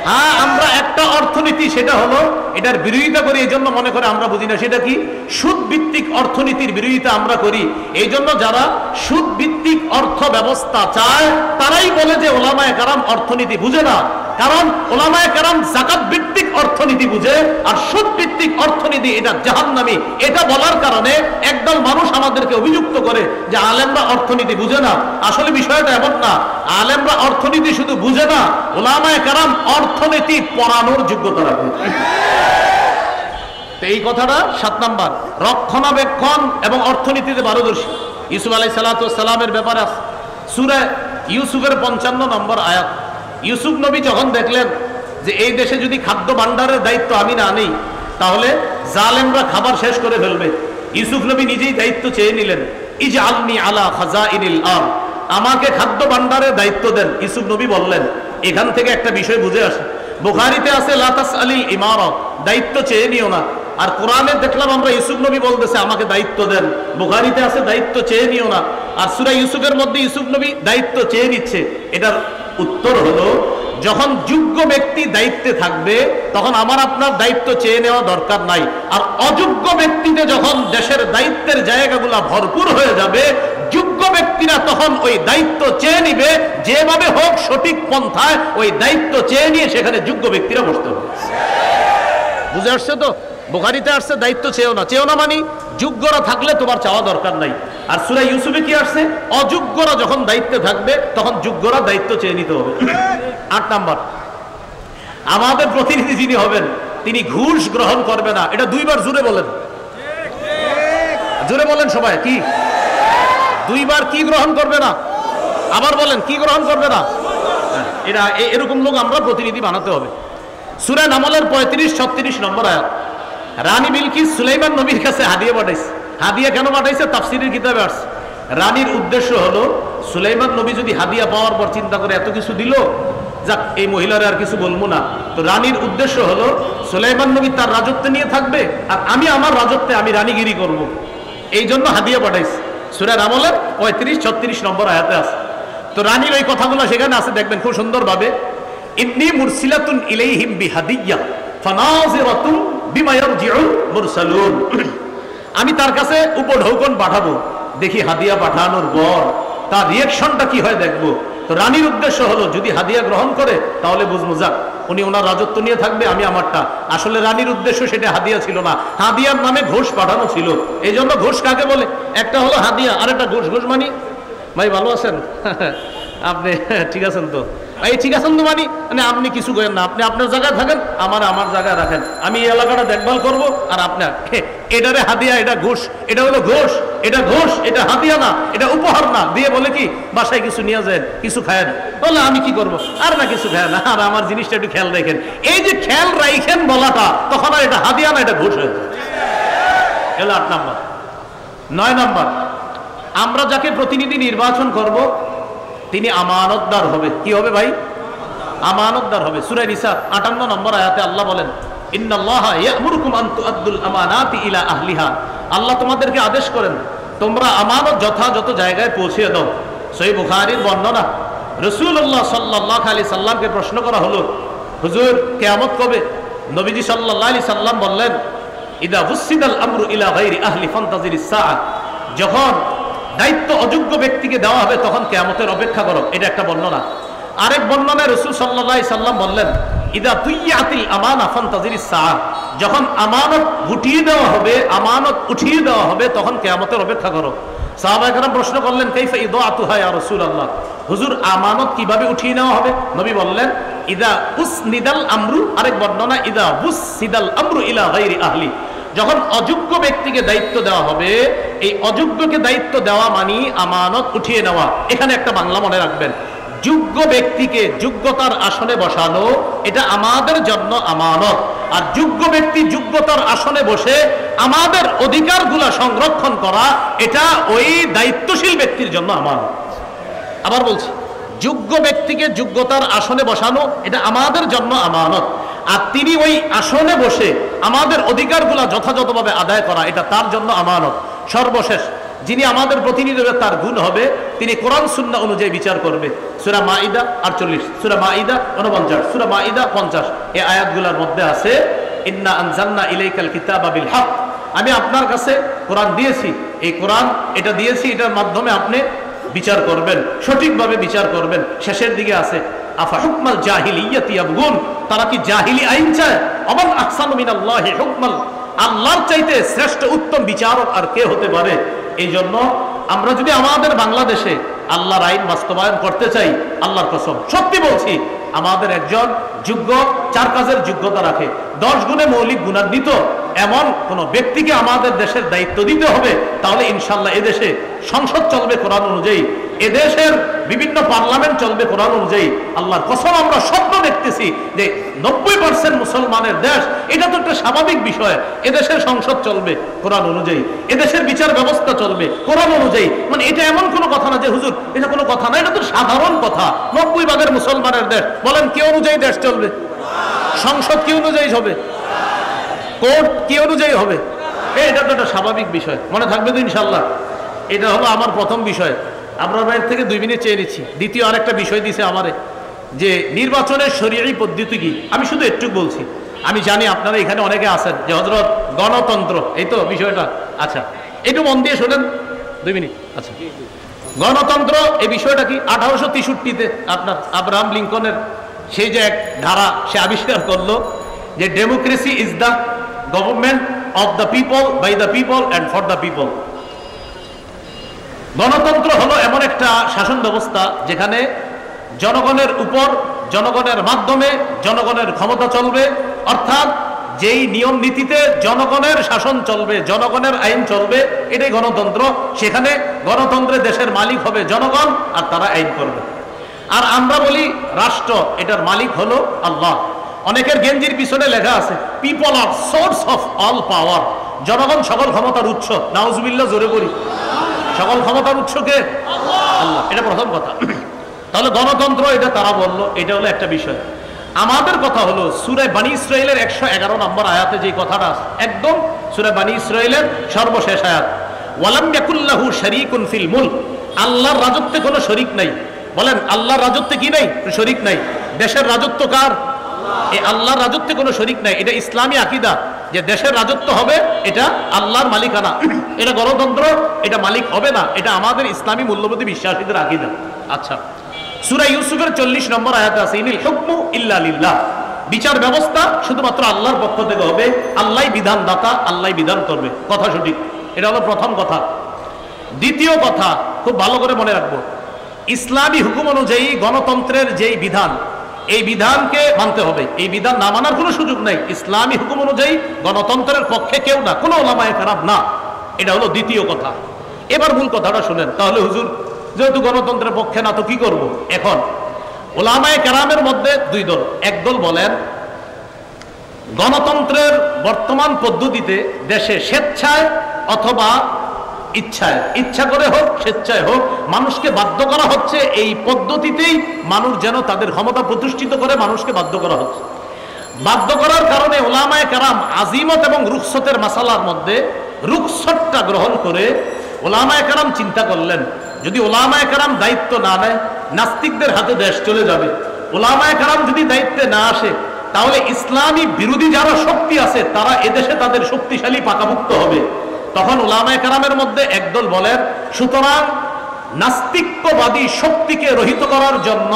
হ্যাঁ, আমরা একটা অর্থনীতি, সেটা হলো এটার বিরোধিতা করি, এই জন্য মনে করে আমরা বুঝি না। সেটা কি? সুদ ভিত্তিক অর্থনীতির বিরোধিতা আমরা করি। এই জন্য যারা সুদ ভিত্তিক অর্থ ব্যবস্থা চায় তারাই বলে যে ওলামায়ে কেরাম অর্থনীতি বুঝে না। কারণ ওলামায়ে কেরাম যাকাত ভিত্তিক অর্থনীতি বুঝে, আর সুদ ভিত্তিক অর্থনীতি এটা জাহান্নামী। এটা বলার কারণে একদল মানুষ আমাদেরকে অভিযুক্ত করে যে আলেমরা অর্থনীতি বুঝে না। আসলে বিষয়টা এমন না, আলেমরা অর্থনীতি শুধু বুঝে না, ওলামায়ে কেরাম অর্থনীতি পড়ানোর যোগ্যতা রাখে। এই কথাটা 7 নাম্বার, রক্ষণাবেক্ষণ এবং অর্থনীতিতে পারদর্শী। ইউসুফ আলাইহিস সালামের ব্যাপারে আছে সূরা ইউসুফের 55 নম্বর আয়াত। ইউসুফ নবী যখন দেখলেন যে এই দেশে যদি খাদ্য ভাণ্ডারের দায়িত্ব আমি না নেই তাহলে জালেমরা খাবার শেষ করে ফেলবে, ইউসুফ নবী নিজেই দায়িত্ব চেয়ে নিলেন, ইজআলনি আলা খাজাইনিল আরদ, আমাকে খাদ্য ভাণ্ডারের দায়িত্ব দেন। ইউসুফ নবী বললেন, এখান থেকে একটা বিষয় বুঝে আসে, বুখারীতে আছে লা তাসআলিল ইমারত, দায়িত্ব চেয়ে নিও না। আর কোরআনে দেখলাম আমরা ইউসুফ নবী বলতেছে আমাকে দায়িত্ব দেন, বুখারীতে আছে দায়িত্ব চেয়ে নিও না। আর সূরা ইউসুফের মধ্যে ইউসুফ নবী দায়িত্ব চেয়ে নিচ্ছে। এটার উত্তর হলো, যখন যোগ্য ব্যক্তি দায়িত্বে থাকবে তখন আমার আপনার দায়িত্ব চেয়ে নেওয়া দরকার নাই। আর অযোগ্য ব্যক্তিতে যখন দেশের দায়িত্বের জায়গাগুলো ভরপুর হয়ে যাবে, যোগ্য ব্যক্তিরা তখন ওই দায়িত্ব চেয়ে নিবে, যেভাবে হোক সঠিক পন্থায় ওই দায়িত্ব চেয়ে নিয়ে সেখানে যোগ্য ব্যক্তিরা বসতে হবে। বুঝে আসছে তো? বুখারীতে আসছে দায়িত্ব চেয়েও না, চেয়েও না মানে যোগ্যরা থাকলে তোমার চাওয়া দরকার নাই। আর সূরা ইউসুফে কি আসছে, অযোগ্যরা যখন দায়িত্বে থাকবে তখন যোগ্যরা দায়িত্ব চেয়ে নিতে হবে। 8 নাম্বার, আমাদের প্রতিনিধি যিনি হবেন তিনি ঘুষ গ্রহণ করবে না। এটা 2 বার জোরে বলেন, জোরে বলেন সবাই, কি 2 বার কি গ্রহণ করবে না? আবার বলেন, কি গ্রহণ করবে না? এটা এরকম লোক আমরা প্রতিনিধি বানাতে হবে। সূরা নামলের 35-36 নম্বর আয়াত। রানী বিলকিস সুলাইমান নবীর কাছে হাদিয়া পাঠাইছে। হাদিয়া কেন পাঠাইছে? তাফসীরের কিতাবে আসছে। রানীর উদ্দেশ্য হলো, সুলাইমান নবী যদি হাদিয়া পাওয়ার পর চিন্তা করে এত কিছু দিল, যাক এই মহিলারা আর কিছু বলবো না। তো রানীর উদ্দেশ্য হলো সুলাইমান নবী তার রাজত্বে নিয়ে থাকবে আর আমি আমার রাজত্বে আমি রানীগিরি করব। এই জন্য হাদিয়া পাঠাইছে। সূরা নামলের 35-36 নম্বর আয়াতে আছে। তো রানীর ওই কথাগুলো সেখানে আছে, দেখবেন খুব সুন্দরভাবে। ইন্নী মুরসিলাতুন ইলাইহিম বিহাদিয়্যা ফানাযিরাতুন বিমা ইয়ারজিউল মুরসালুন, আমি তার কাছে উপঢৌকন পাঠাবো, দেখি হাদিয়া পাঠানোর পর তার রিয়াকশনটা কি হয় দেখবো। তো রানীর উদ্দেশ্য হলো যদি হাদিয়া গ্রহণ করে তাহলে বুঝবো যাক উনি ওনার রাজত্ব নিয়ে থাকবে, আমি আমারটা। আসলে রানীর উদ্দেশ্য সেটা হাদিয়া ছিল না, হাদিয়ার নামে ঘোষ পাঠানো ছিল। এই জন্য ঘোষ কাকে বলে? একটা হলো হাদিয়া আর একটা ঘোষ। ঘোষ মানি, ভাই ভালো আছেন আপনি? ঠিক আছেন তো? এই ঠিক আছেন তো মানে আপনি কিছু করেন না, আপনি আপনার জায়গায় থাকেন, আমার জায়গায় রাখেন, আমি এই এলাকাটা দেখভাল করব। আর আপনার এটারে হাদিয়া, এটা ঘোষ, এটা হলো ঘোষ, এটা ঘোষ, এটা হাদিয়া না, এটা উপহার না। দিয়ে বলে কি বাসায় কিছু নিয়ে যায়, কিছু খায়েন, বলে আমি কি করব, আর না কিছু খায় না, আর আমার জিনিসটা একটু খেয়াল রাখেন। এই যে খেয়াল রাখেন বলাটা, তখন আর এটা হাদিয়া না, এটা ঘোষ হয়ে যায়। এলো 8 নাম্বার। 9 নাম্বার, আমরা যাকে প্রতিনিধি নির্বাচন করব তিনি আমানতদার হবে। কি হবে ভাই? আমানতদার হবে। সূরা নিসা 58 নম্বর আয়াতে আল্লাহ বলেন, ইন্নাল্লাহা ইয়া'মুরুকুম আন তুআদ্দুল আমানাতি ইলা আহলিহা, আল্লাহ তোমাদেরকে আদেশ করেন তোমরা আমানত যথাযথ জায়গায় পৌঁছে দাও। সহিহ বুখারীর বর্ণনা, রাসূলুল্লাহ সাল্লাল্লাহু আলাইহি সাল্লামকে প্রশ্ন করা হলো, হুজুর কিয়ামত কবে? নবীজি সাল্লাল্লাহু আলাইহি সাল্লাম বললেন, ইদা বুসিদাল আমরু ইলা গায়রি আহলি ফান্তাজিরিস সাআ, যখন দায়িত্ব অযোগ্য ব্যক্তিকে দেওয়া হবে তখন কিয়ামতের অপেক্ষা করো। এটা একটা বর্ণনা। আরেক বর্ণনায় রাসূল সাল্লাল্লাহু আলাইহি সাল্লাম বললেন, ইদা তুইয়াতিল আমানা ফান্তাজিরিস সাআ, যখন আমানত গুটিয়ে দেওয়া হবে, আমানত উঠিয়ে দেওয়া হবে তখন কিয়ামতের অপেক্ষা করো। সাহাবায়ে কেরাম প্রশ্ন করলেন, কাইফা ইদাতুহা ইয়া রাসূলুল্লাহ, হুজুর আমানত কিভাবে উঠিয়ে নেওয়া হবে? নবী বললেন, ইদা উসনিদাল আমরু, আরেক বর্ণনা ইদা বুসিদাল আমরু ইলা গায়রি আহলি, যখন অযোগ্য ব্যক্তিকে দায়িত্ব দেওয়া হবে, এই অযোগ্যকে দায়িত্ব দেওয়া মানে আমানত উঠিয়ে নেওয়া। এখানে একটা বাংলা মনে রাখবেন, যোগ্য ব্যক্তিকে যোগ্যতার আসনে বসানো এটা আমাদের জন্য আমানত, আর যোগ্য ব্যক্তি যোগ্যতার আসনে বসে আমাদের অধিকারগুলা সংরক্ষণ করা এটা ওই দায়িত্বশীল ব্যক্তির জন্য আমানত। আবার বলছি, যোগ্য ব্যক্তিকে যোগ্যতার আসনে বসানো এটা আমাদের জন্য আমানত, আর তিনি ওই আসনে বসে আমাদের অধিকারগুলা যথাযথভাবে আদায় করা এটা তার জন্য আমানত। সর্বশেষ যিনি আমাদের প্রতিনিধি হবে তার গুণ হবে তিনি কোরআন সুন্নাহ অনুযায়ী বিচার করবে। সূরা মাইদা 48, সূরা মাইদা 49, সূরা মাইদা 50, এই আয়াতগুলোর মধ্যে আছে, ইন্না আনজালনা ইলাইকাল কিতাবা বিল হক, আমি আপনার কাছে কোরআন দিয়েছি, এই কোরআন এটা দিয়েছি, এটার মাধ্যমে আপনি বিচার করবেন, সঠিকভাবে বিচার করবেন। শেষের দিকে আছে, আফা হুকমাল জাহিলিয়াতি ইয়াবগুন, তারা কি জাহিলি আইন চায়? অমান আহসানু মিনাল্লাহি হুকমাল, আল্লাহর চাইতে শ্রেষ্ঠ উত্তম বিচারক আর কে হতে পারে? এই জন্য আমরা যদি আমাদের বাংলাদেশে আল্লাহর আইন বাস্তবায়ন করতে চাই, আল্লাহর কসম সত্যি বলছি, আমাদের একজন যোগ্য 4 কাজের যোগ্যতা রাখে, 10 গুণে মৌলিক গুণান্বিত, এমন কোন ব্যক্তিকে আমাদের দেশের দায়িত্ব দিতে হবে, তাহলে ইনশাল্লাহ এদেশে সংসদ চলবে কোরআন অনুযায়ী, এদেশের বিভিন্ন পার্লামেন্ট চলবে কোরআন অনুযায়ী। আল্লাহর কসম আমরা স্বপ্ন দেখতেছি যে 90% মুসলমানের দেশ, এটা তো একটা স্বাভাবিক বিষয়। এদেশের সংসদ চলবে কোরআন অনুযায়ী, এদেশের বিচার ব্যবস্থা চলবে কোরআন অনুযায়ী। মানে এটা এমন কোনো কথা না যে হুজুর এটা কোনো কথা না, এটা তো সাধারণ কথা। 90% মুসলমানের দেশ, বলেন কি অনুযায়ী দেশ চলবে? সংসদ কি অনুযায়ী হবে? কোর্ট কি অনুযায়ী হবে? এটা তো একটা স্বাভাবিক বিষয়, মনে থাকবে তো ইনশাল্লাহ। এটা হলো আমার প্রথম বিষয়। আপনার বাইরে থেকে 2 মিনিট চেয়ে নিচ্ছি। দ্বিতীয় আরেকটা বিষয় দিছে আমারে, যে নির্বাচনের শরীয়ী পদ্ধতি কি। আমি শুধু একটু বলছি, আমি জানি আপনারা এখানে অনেকে আছেন যে হযরত গণতন্ত্র, এই তো বিষয়টা। আচ্ছা একটু মন দিয়ে শোনেন 2 মিনিট। আচ্ছা গণতন্ত্র এই বিষয়টা কি? 1863-তে আপনার আব্রাহাম লিঙ্কনের সেই যে এক ধারা সে আবিষ্কার করলো যে democracy is the government of the people, by the people and for the people. গণতন্ত্র হলো এমন একটা শাসন ব্যবস্থা যেখানে জনগণের উপর, জনগণের মাধ্যমে জনগণের ক্ষমতা চলবে, অর্থাৎ যেই নিয়ম নীতিতে জনগণের শাসন চলবে, জনগণের আইন চলবে, এটাই গণতন্ত্র। সেখানে গণতন্ত্রে দেশের মালিক হবে জনগণ, আর তারা আইন করবে। আর আমরা বলি রাষ্ট্র, এটার মালিক হলো আল্লাহ। অনেকের গেঞ্জির পিছনে লেখা আছে people are source of all power, জনগণ সকল ক্ষমতার উৎস। নাউজুবিল্লাহ, জোরে করি। সকল ক্ষমতার উৎস কে? আল্লাহ। এটা প্রথম কথা। তাহলে গণতন্ত্র এটা তারা বললো, এটা হলো একটা বিষয়। আমাদের কথা হলো সূরা বানী ইসরাঈলের 111 নম্বর আয়াতে যে কথাটা একদম সূরা বানী ইসরাঈলের সর্বশেষ আয়াত, ওয়ালাম ইয়াকুল্লাহু শারীকুন ফিল মুলক, আল্লাহর রাজত্বে কোনো শরীক নাই। বলেন আল্লাহর রাজত্বে কি নাই? শরীক নাই। দেশের রাজত্ব কার? এই আল্লাহর রাজত্বে কোনো শরীক নাই। এটা ইসলামী আকীদা যে দেশের রাজত্ব হবে এটা আল্লাহর মালিকানা। এটা গণতন্ত্র, এটা মালিক হবে না। এটা আমাদের ইসলামী মূল্যবোধে বিশ্বাসীদের আকীদা। আচ্ছা সূরা ইউসুফের 40 নম্বর আয়াতে আছে ইনিল হুকমু ইল্লা লিল্লাহ, বিচার ব্যবস্থা শুধুমাত্র আল্লাহর পক্ষ থেকে হবে, আল্লাহই বিধানদাতা, আল্লাহই বিধান করবে। কথা সঠিক। এটা হলো প্রথম কথা। দ্বিতীয় কথা খুব ভালো করে মনে রাখবো, ইসলামী হুকুম অনুযায়ী গণতন্ত্রের যেই বিধান, এই বিধানকে মানতে হবে। এই বিধান না মানার কোনো সুযোগ নাই। ইসলামী হুকুম অনুযায়ী গণতন্ত্রের পক্ষে কেউ না, কোনো ওলামায়ে কেরাম না। এটা হলো দ্বিতীয় কথা। এবার মূল কথাটা শুনেন। তাহলে হুজুর যেহেতু গণতন্ত্রের পক্ষে না তো কি করব? এখন ওলামায়ে কেরামের মধ্যে 2 দল। এক দল বলেন গণতন্ত্রের বর্তমান পদ্ধতিতে দেশে স্বেচ্ছায় অথবা ইচ্ছায়, ইচ্ছা করে হোক স্বেচ্ছায় হোক, মানুষকে বাধ্য করা হচ্ছে এই পদ্ধতিতেই মানুষ যেন তাদের ক্ষমতা প্রতিষ্ঠিত করে, মানুষকে বাধ্য করা হচ্ছে। বাধ্য করার কারণে ওলামায়ে কেরাম আজিমত এবং রুখসতের মাসালার মধ্যে রুখসতটা গ্রহণ করে ওলামায়ে কেরাম চিন্তা করলেন যদি ওলামায়ে কেরাম দায়িত্ব না নেয় নাস্তিকদের হাতে দেশ চলে যাবে। ওলামায়ে কেরাম যদি দায়িত্বে না আসে তাহলে ইসলামী বিরোধী যারা শক্তি আছে তারা এদেশে তাদের শক্তিশালী পাকাভুক্ত হবে। তখন ওলামায়ে কেরামের মধ্যে একদল বলেন সুতরাং নাস্তিক্যবাদী শক্তিকে রহিত করার জন্য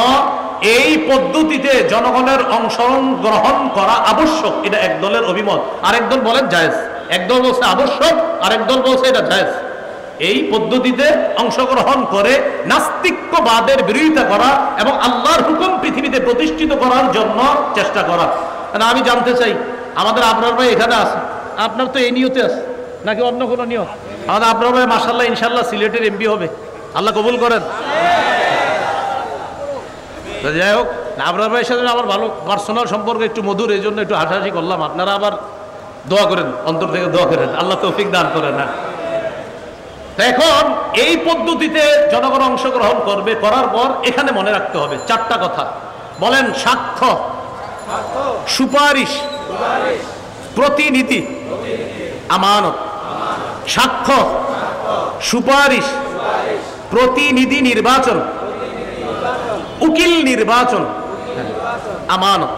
এই পদ্ধতিতে জনগণের অংশগ্রহণ করা আবশ্যক। এটা এক দলের অভিমত। আরেক দল বলেন জায়েজ। একদল বলছে আবশ্যক, আরেক দল বলছে এটা জায়েজ। এই পদ্ধতিতে অংশগ্রহণ করে নাস্তিক্যবাদের বিরোধিতা করা এবং আল্লাহর হুকুম পৃথিবীতে প্রতিষ্ঠিত করার জন্য চেষ্টা করা। আমি জানতে চাই আমাদের আপনার ভাই এখানে আছে, আপনার তো এই নিয়তে আছে নাকি অন্য কোনো নিয়ত? আমাদের আপনার ভাই মাশাআল্লাহ ইনশাআল্লাহ সিলেটের এমপি হবে, আল্লাহ কবুল করেন। যাই হোক, আপনার ভাইয়ের সাথে আমার ভালো পার্সোনাল সম্পর্ক একটু মধুর, এই জন্য একটু হাসাহাসি করলাম। আপনারা আবার দোয়া করেন, অন্তর থেকে দোয়া করেন, আল্লাহ তৌফিক দান করেন। না এখন এই পদ্ধতিতে জনগণ অংশগ্রহণ করবে, করার পর এখানে মনে রাখতে হবে 4টা কথা। বলেন সাক্ষ্য, সুপারিশ, প্রতিনিধি, আমানত। সাক্ষ্য, সুপারিশ, প্রতিনিধি নির্বাচন, উকিল নির্বাচন, আমানত।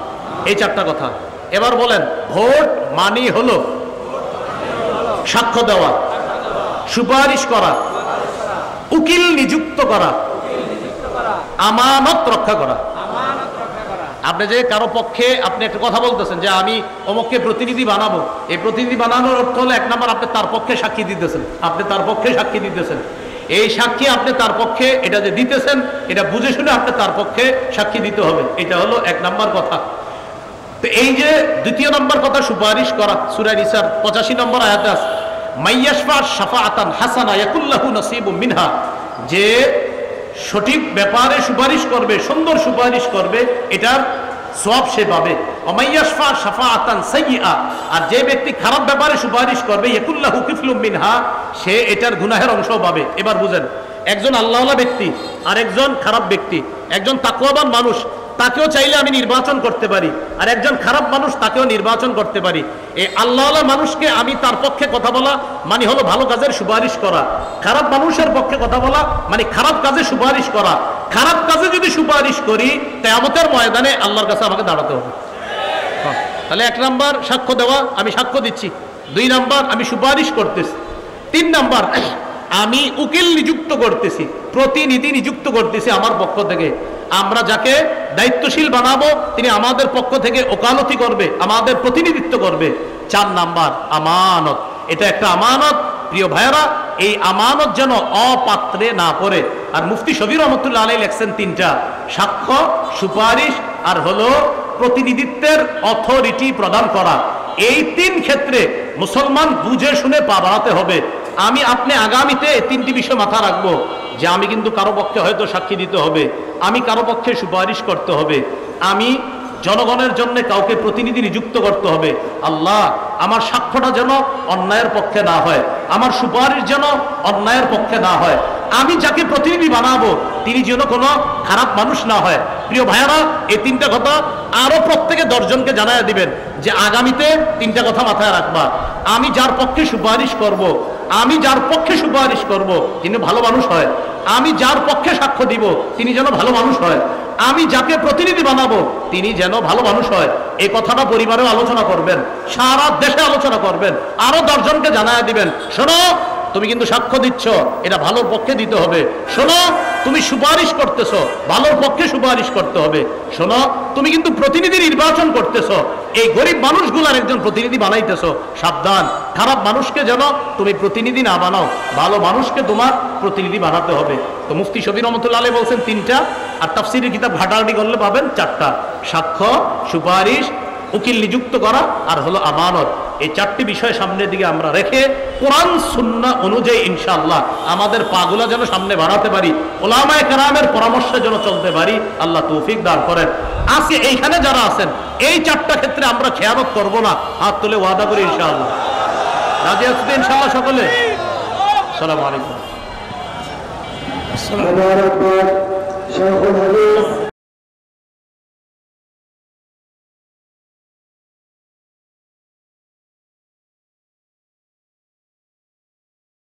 এই 4টা কথা। এবার বলেন ভোট মানি হলো সাক্ষ্য দেওয়া, সুপারিশ করা, উকিল নিযুক্ত করা, আমানত রক্ষা করা। আপনি যে কারো পক্ষে আপনি একটা কথা বলতেছেন যে আমি অমুককে প্রতিনিধি বানাবো, এই প্রতিনিধি বানানোর অর্থ হলো 1 নম্বর আপনি তার পক্ষে সাক্ষী দিতেছেন, আপনি তার পক্ষে সাক্ষী দিতেছেন। এই সাক্ষী আপনি তার পক্ষে এটা যে দিতেছেন এটা বুঝে শুনে আপনি তার পক্ষে সাক্ষী দিতে হবে। এটা হলো 1 নম্বর কথা। তো এই যে দ্বিতীয় নম্বর কথা সুপারিশ করা, সূরা নিসার 85 নম্বর আয়াতে আছে, মাইয়াশফা শাফাআতান হাসানা ইয়াকুল্লাহু নাসিবুম মিনহা, যে সঠিক ব্যাপারে সুপারিশ করবে, সুন্দর সুপারিশ করবে, এটার সওয়াব সে পাবে। ওমাইয়াশফা শাফাআতান সাইয়্যিআ, আর যে ব্যক্তি খারাপ ব্যাপারে সুপারিশ করবে, ইয়াকুল্লাহু কিফলুম মিনহা, সে এটার গুনাহের অংশ পাবে। এবার বুঝেন, একজন আল্লাহওয়ালা ব্যক্তি আর একজন খারাপ ব্যক্তি, একজন তাকওয়াবান মানুষ, তাকেও চাইলে আমি নির্বাচন করতে পারি, আর একজন খারাপ মানুষ, তাকেও নির্বাচন করতে পারি। এই আল্লাহওয়ালা মানুষকে আমি তার পক্ষে কথা বলা মানে হলো ভালো কাজের সুপারিশ করা, খারাপ মানুষের পক্ষে কথা বলা মানে খারাপ কাজে সুপারিশ করা। খারাপ কাজে যদি সুপারিশ করি, কিয়ামতের ময়দানে আল্লাহর কাছে আমাকে দাঁড়াতে হবে। তাহলে 1 নাম্বার সাক্ষ্য দেওয়া, আমি সাক্ষ্য দিচ্ছি। 2 নাম্বার আমি সুপারিশ করতেছি। 3 নাম্বার আমি উকিল নিযুক্ত করতেছি, প্রতিনিধি নিযুক্ত করতেছি আমার পক্ষ থেকে। আমরা যাকে দায়িত্বশীল বানাবো, তিনি আমাদের পক্ষ থেকে ওকালতি করবে, আমাদের প্রতিনিধিত্ব করবে। 4 নাম্বার আমানত, এটা একটা আমানত। প্রিয় ভাইয়েরা, এই আমানত যেন অপাত্রে না পড়ে। আর মুফতি শফি রহমতুল্লাহ আলাইহি লেখছেন 3টা, সাক্ষ্য, সুপারিশ আর হলো প্রতিনিধিত্বের অথরিটি প্রদান করা। এই 3 ক্ষেত্রে মুসলমান বুঝে শুনে পা বাড়াতে হবে। আমি আপনি আগামীতে 3টি বিষয় মাথা রাখবো, যে আমি কিন্তু কারো পক্ষে হয়তো সাক্ষী দিতে হবে, আমি কারো পক্ষে সুপারিশ করতে হবে, আমি জনগণের জন্য কাউকে প্রতিনিধি নিযুক্ত করতে হবে। আল্লাহ, আমার সাক্ষ্যটা যেন অন্যায়ের পক্ষে না হয়, আমার সুপারিশ যেন অন্যায়ের পক্ষে না হয়, আমি যাকে প্রতিনিধি বানাবো তিনি যেন কোনো খারাপ মানুষ না হয়। প্রিয় ভাইয়ারা, এই 3টা কথা আরো প্রত্যেকে 10 জনকে জানায় দিবেন, যে আগামীতে 3টা কথা মাথায় রাখবা। আমি যার পক্ষে সুপারিশ করব, আমি যার পক্ষে সুপারিশ করব তিনি ভালো মানুষ হয়, আমি যার পক্ষে সাক্ষ্য দিব তিনি যেন ভালো মানুষ হয়, আমি যাকে প্রতিনিধি বানাবো তিনি যেন ভালো মানুষ হয়। এই কথাটা পরিবারেও আলোচনা করবেন, সারা দেশে আলোচনা করবেন, আরো 10 জনকে জানায় দিবেন, শোনো তুমি কিন্তু সাক্ষ্য দিচ্ছ, এটা ভালোর পক্ষে দিতে হবে। শোনো, তুমি সুপারিশ করতেছ, ভালোর পক্ষে সুপারিশ করতে হবে। শোনো, তুমি কিন্তু প্রতিনিধি নির্বাচন করতেছ, এই গরিব মানুষগুলার একজন প্রতিনিধি বানাইতেছ, সাবধান, খারাপ মানুষকে যেন তুমি প্রতিনিধি না বানাও, ভালো মানুষকে তোমার প্রতিনিধি বানাতে হবে। তো মুফতি শফি রহমতুল্লাহ আলাইহি বলছেন 3টা, আর তাফসীরের কিতাব ঘাটাঘাটি করলে পাবেন 4টা, সাক্ষ্য, সুপারিশ, উকিল নিযুক্ত করা আর হলো আমানত। এই 4টি বিষয় সামনের দিকে আমরা রেখে কোরআন সুন্নাহ অনুযায়ী ইনশাআল্লাহ আমাদের পাগুলা যেন সামনে বাড়াতে পারি, উলামায়ে কেরামের পরামর্শে যেন চলতে পারি। আল্লাহ তৌফিক দান করেন। আজকে এইখানে যারা আছেন, এই 4টা ক্ষেত্রে আমরা খেয়ানত করব না, হাত তুলে ওয়াদা করি ইনশাআল্লাহ। রাজি আছেন ইনশাআল্লাহ সকলে? আসসালামু আলাইকুম।